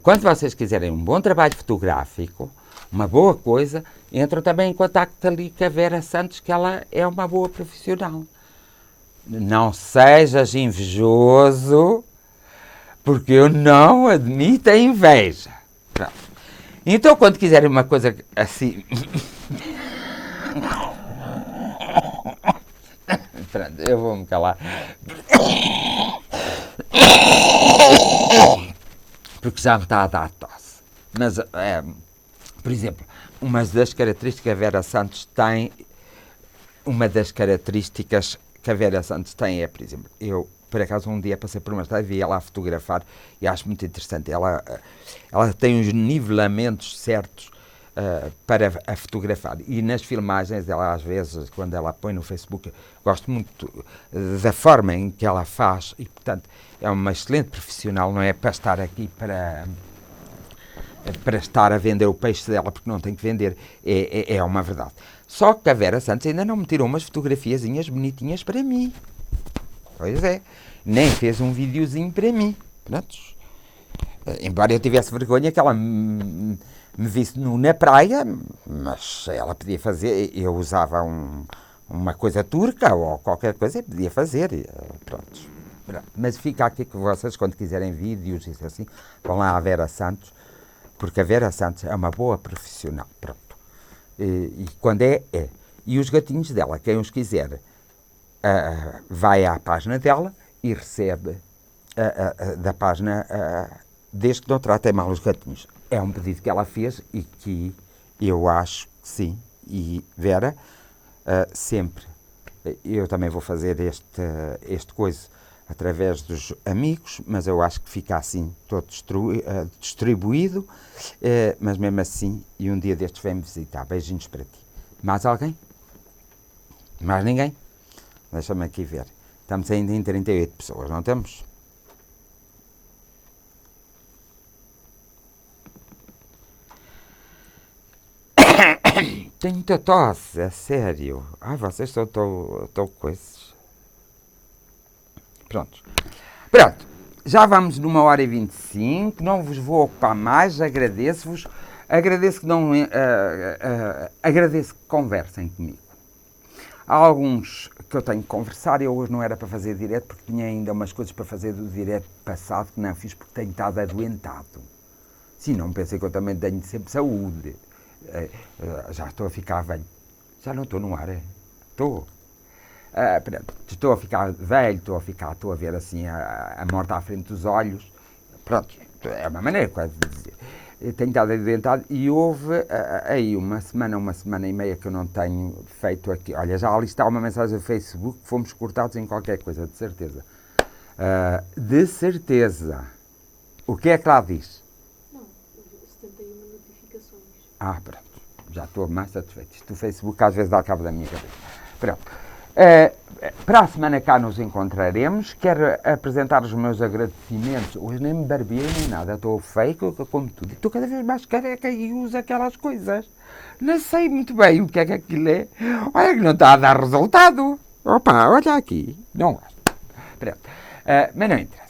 quando vocês quiserem um bom trabalho fotográfico, uma boa coisa, entram também em contacto ali com a Vera Santos, que ela é uma boa profissional. Não sejas invejoso, porque eu não admito a inveja. Pronto. Então, quando quiserem uma coisa assim... Pronto, eu vou-me calar. Porque já me está a dar tosse. Mas, por exemplo, uma das características que a Vera Santos tem... Uma das características que a Vera Santos tem é, por exemplo, eu, por acaso, um dia passei por uma estrada e vi ela a fotografar e acho muito interessante. Ela tem os nivelamentos certos para a fotografar. E nas filmagens, ela às vezes, quando ela põe no Facebook, gosto muito da forma em que ela faz e, portanto, é uma excelente profissional, não é para estar aqui para estar a vender o peixe dela, porque não tem que vender, é uma verdade. Só que a Vera Santos ainda não me tirou umas fotografiazinhas bonitinhas para mim. Pois é. Nem fez um videozinho para mim. Pronto. Embora eu tivesse vergonha que ela me visse na praia, mas ela podia fazer, eu usava uma coisa turca ou qualquer coisa, e podia fazer. Pronto. Mas fica aqui com vocês, quando quiserem vídeos e assim, vão lá à Vera Santos, porque a Vera Santos é uma boa profissional. Pronto. E quando é. E os gatinhos dela, quem os quiser, vai à página dela e recebe da página, desde que não tratem mal os gatinhos. É um pedido que ela fez e que eu acho que sim. E Vera, sempre, eu também vou fazer este coisa através dos amigos, mas eu acho que fica assim todo distribuído, mas mesmo assim, e um dia destes vem-me visitar. Beijinhos para ti. Mais alguém? Mais ninguém? Deixa-me aqui ver. Estamos ainda em 38 pessoas, não estamos? Tenho muita tosse, é sério. Ai, vocês estão coisas. Pronto, já vamos numa hora e 25, não vos vou ocupar mais, agradeço-vos, agradeço que conversem comigo. Há alguns que eu tenho que conversar, eu hoje não era para fazer direto, porque tinha ainda umas coisas para fazer do direto passado, que não fiz porque tenho estado adoentado. Sim, não pensei que eu também tenho sempre saúde. Já estou a ficar velho. Já não estou no ar, estou. Estou a ficar velho, estou a ver assim a morte à frente dos olhos. Pronto, é uma maneira quase de dizer. Eu tenho estado adoentado e houve aí uma semana e meia que eu não tenho feito aqui. Olha, já ali está uma mensagem do Facebook que fomos cortados em qualquer coisa, de certeza. De certeza. O que é que lá diz? Não, 71 notificações. Pronto. Já estou mais satisfeito. Isto do Facebook às vezes dá cabo da minha cabeça. Pronto. Para a semana cá nos encontraremos. Quero apresentar os meus agradecimentos. Hoje nem me barbeei nem nada. Estou feio como tudo. Estou cada vez mais careca e uso aquelas coisas. Não sei muito bem o que é que aquilo é. Olha que não está a dar resultado. Opa, olha aqui. Não gosto. Pronto. Mas não interessa.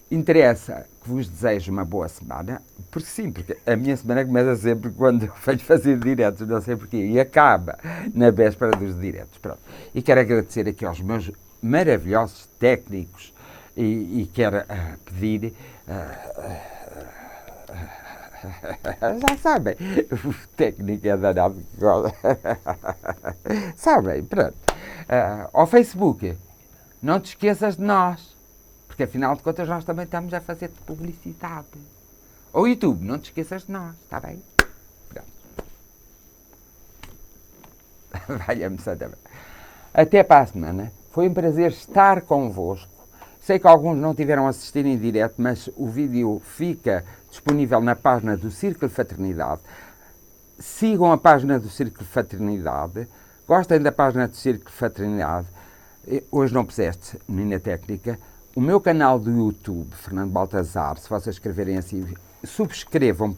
Interessa que vos desejo uma boa semana, porque sim, porque a minha semana começa sempre quando eu venho fazer diretos, não sei porquê, e acaba na véspera dos diretos. Pronto. E quero agradecer aqui aos meus maravilhosos técnicos e quero pedir... já sabem, o técnico é danado. Sabem, pronto. Ao Facebook, não te esqueças de nós. Porque afinal de contas nós também estamos a fazer publicidade. Ou YouTube, não te esqueças de nós, está bem? Pronto. Valha-me Santa. Até para a semana. Foi um prazer estar convosco. Sei que alguns não tiveram a assistir em direto, mas o vídeo fica disponível na página do Círculo Fraternidade. Sigam a página do Círculo Fraternidade, gostem da página do Círculo Fraternidade. Hoje não puseste, menina técnica. O meu canal do YouTube, Fernando Baltazar, se vocês escreverem assim, subscrevam,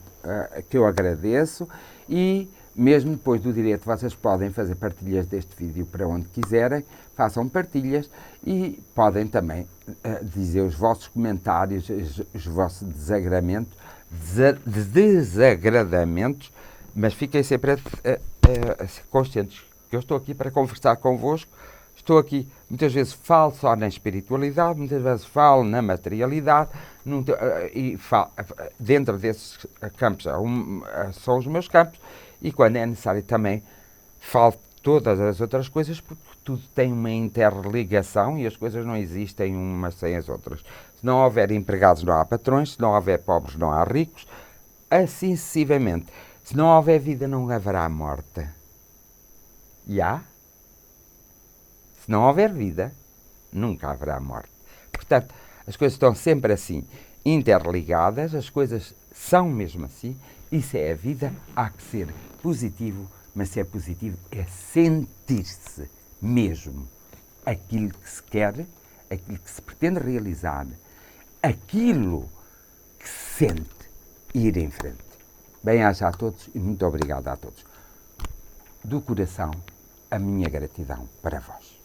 que eu agradeço, e mesmo depois do direto vocês podem fazer partilhas deste vídeo para onde quiserem, façam partilhas e podem também dizer os vossos comentários, os vossos desagradamentos, mas fiquem sempre conscientes que eu estou aqui para conversar convosco. Estou aqui, muitas vezes falo só na espiritualidade, muitas vezes falo na materialidade, e falo, dentro desses campos são os meus campos, e quando é necessário também falo todas as outras coisas, porque tudo tem uma interligação e as coisas não existem umas sem as outras. Se não houver empregados, não há patrões, se não houver pobres, não há ricos, assim sucessivamente. Se não houver vida, não haverá morte. E há? Se não houver vida, nunca haverá morte. Portanto, as coisas estão sempre assim, interligadas, as coisas são mesmo assim. Isso é a vida, há que ser positivo, mas se é positivo é sentir-se mesmo aquilo que se quer, aquilo que se pretende realizar, aquilo que se sente e ir em frente. Bem-aja a todos e muito obrigado a todos. Do coração, a minha gratidão para vós.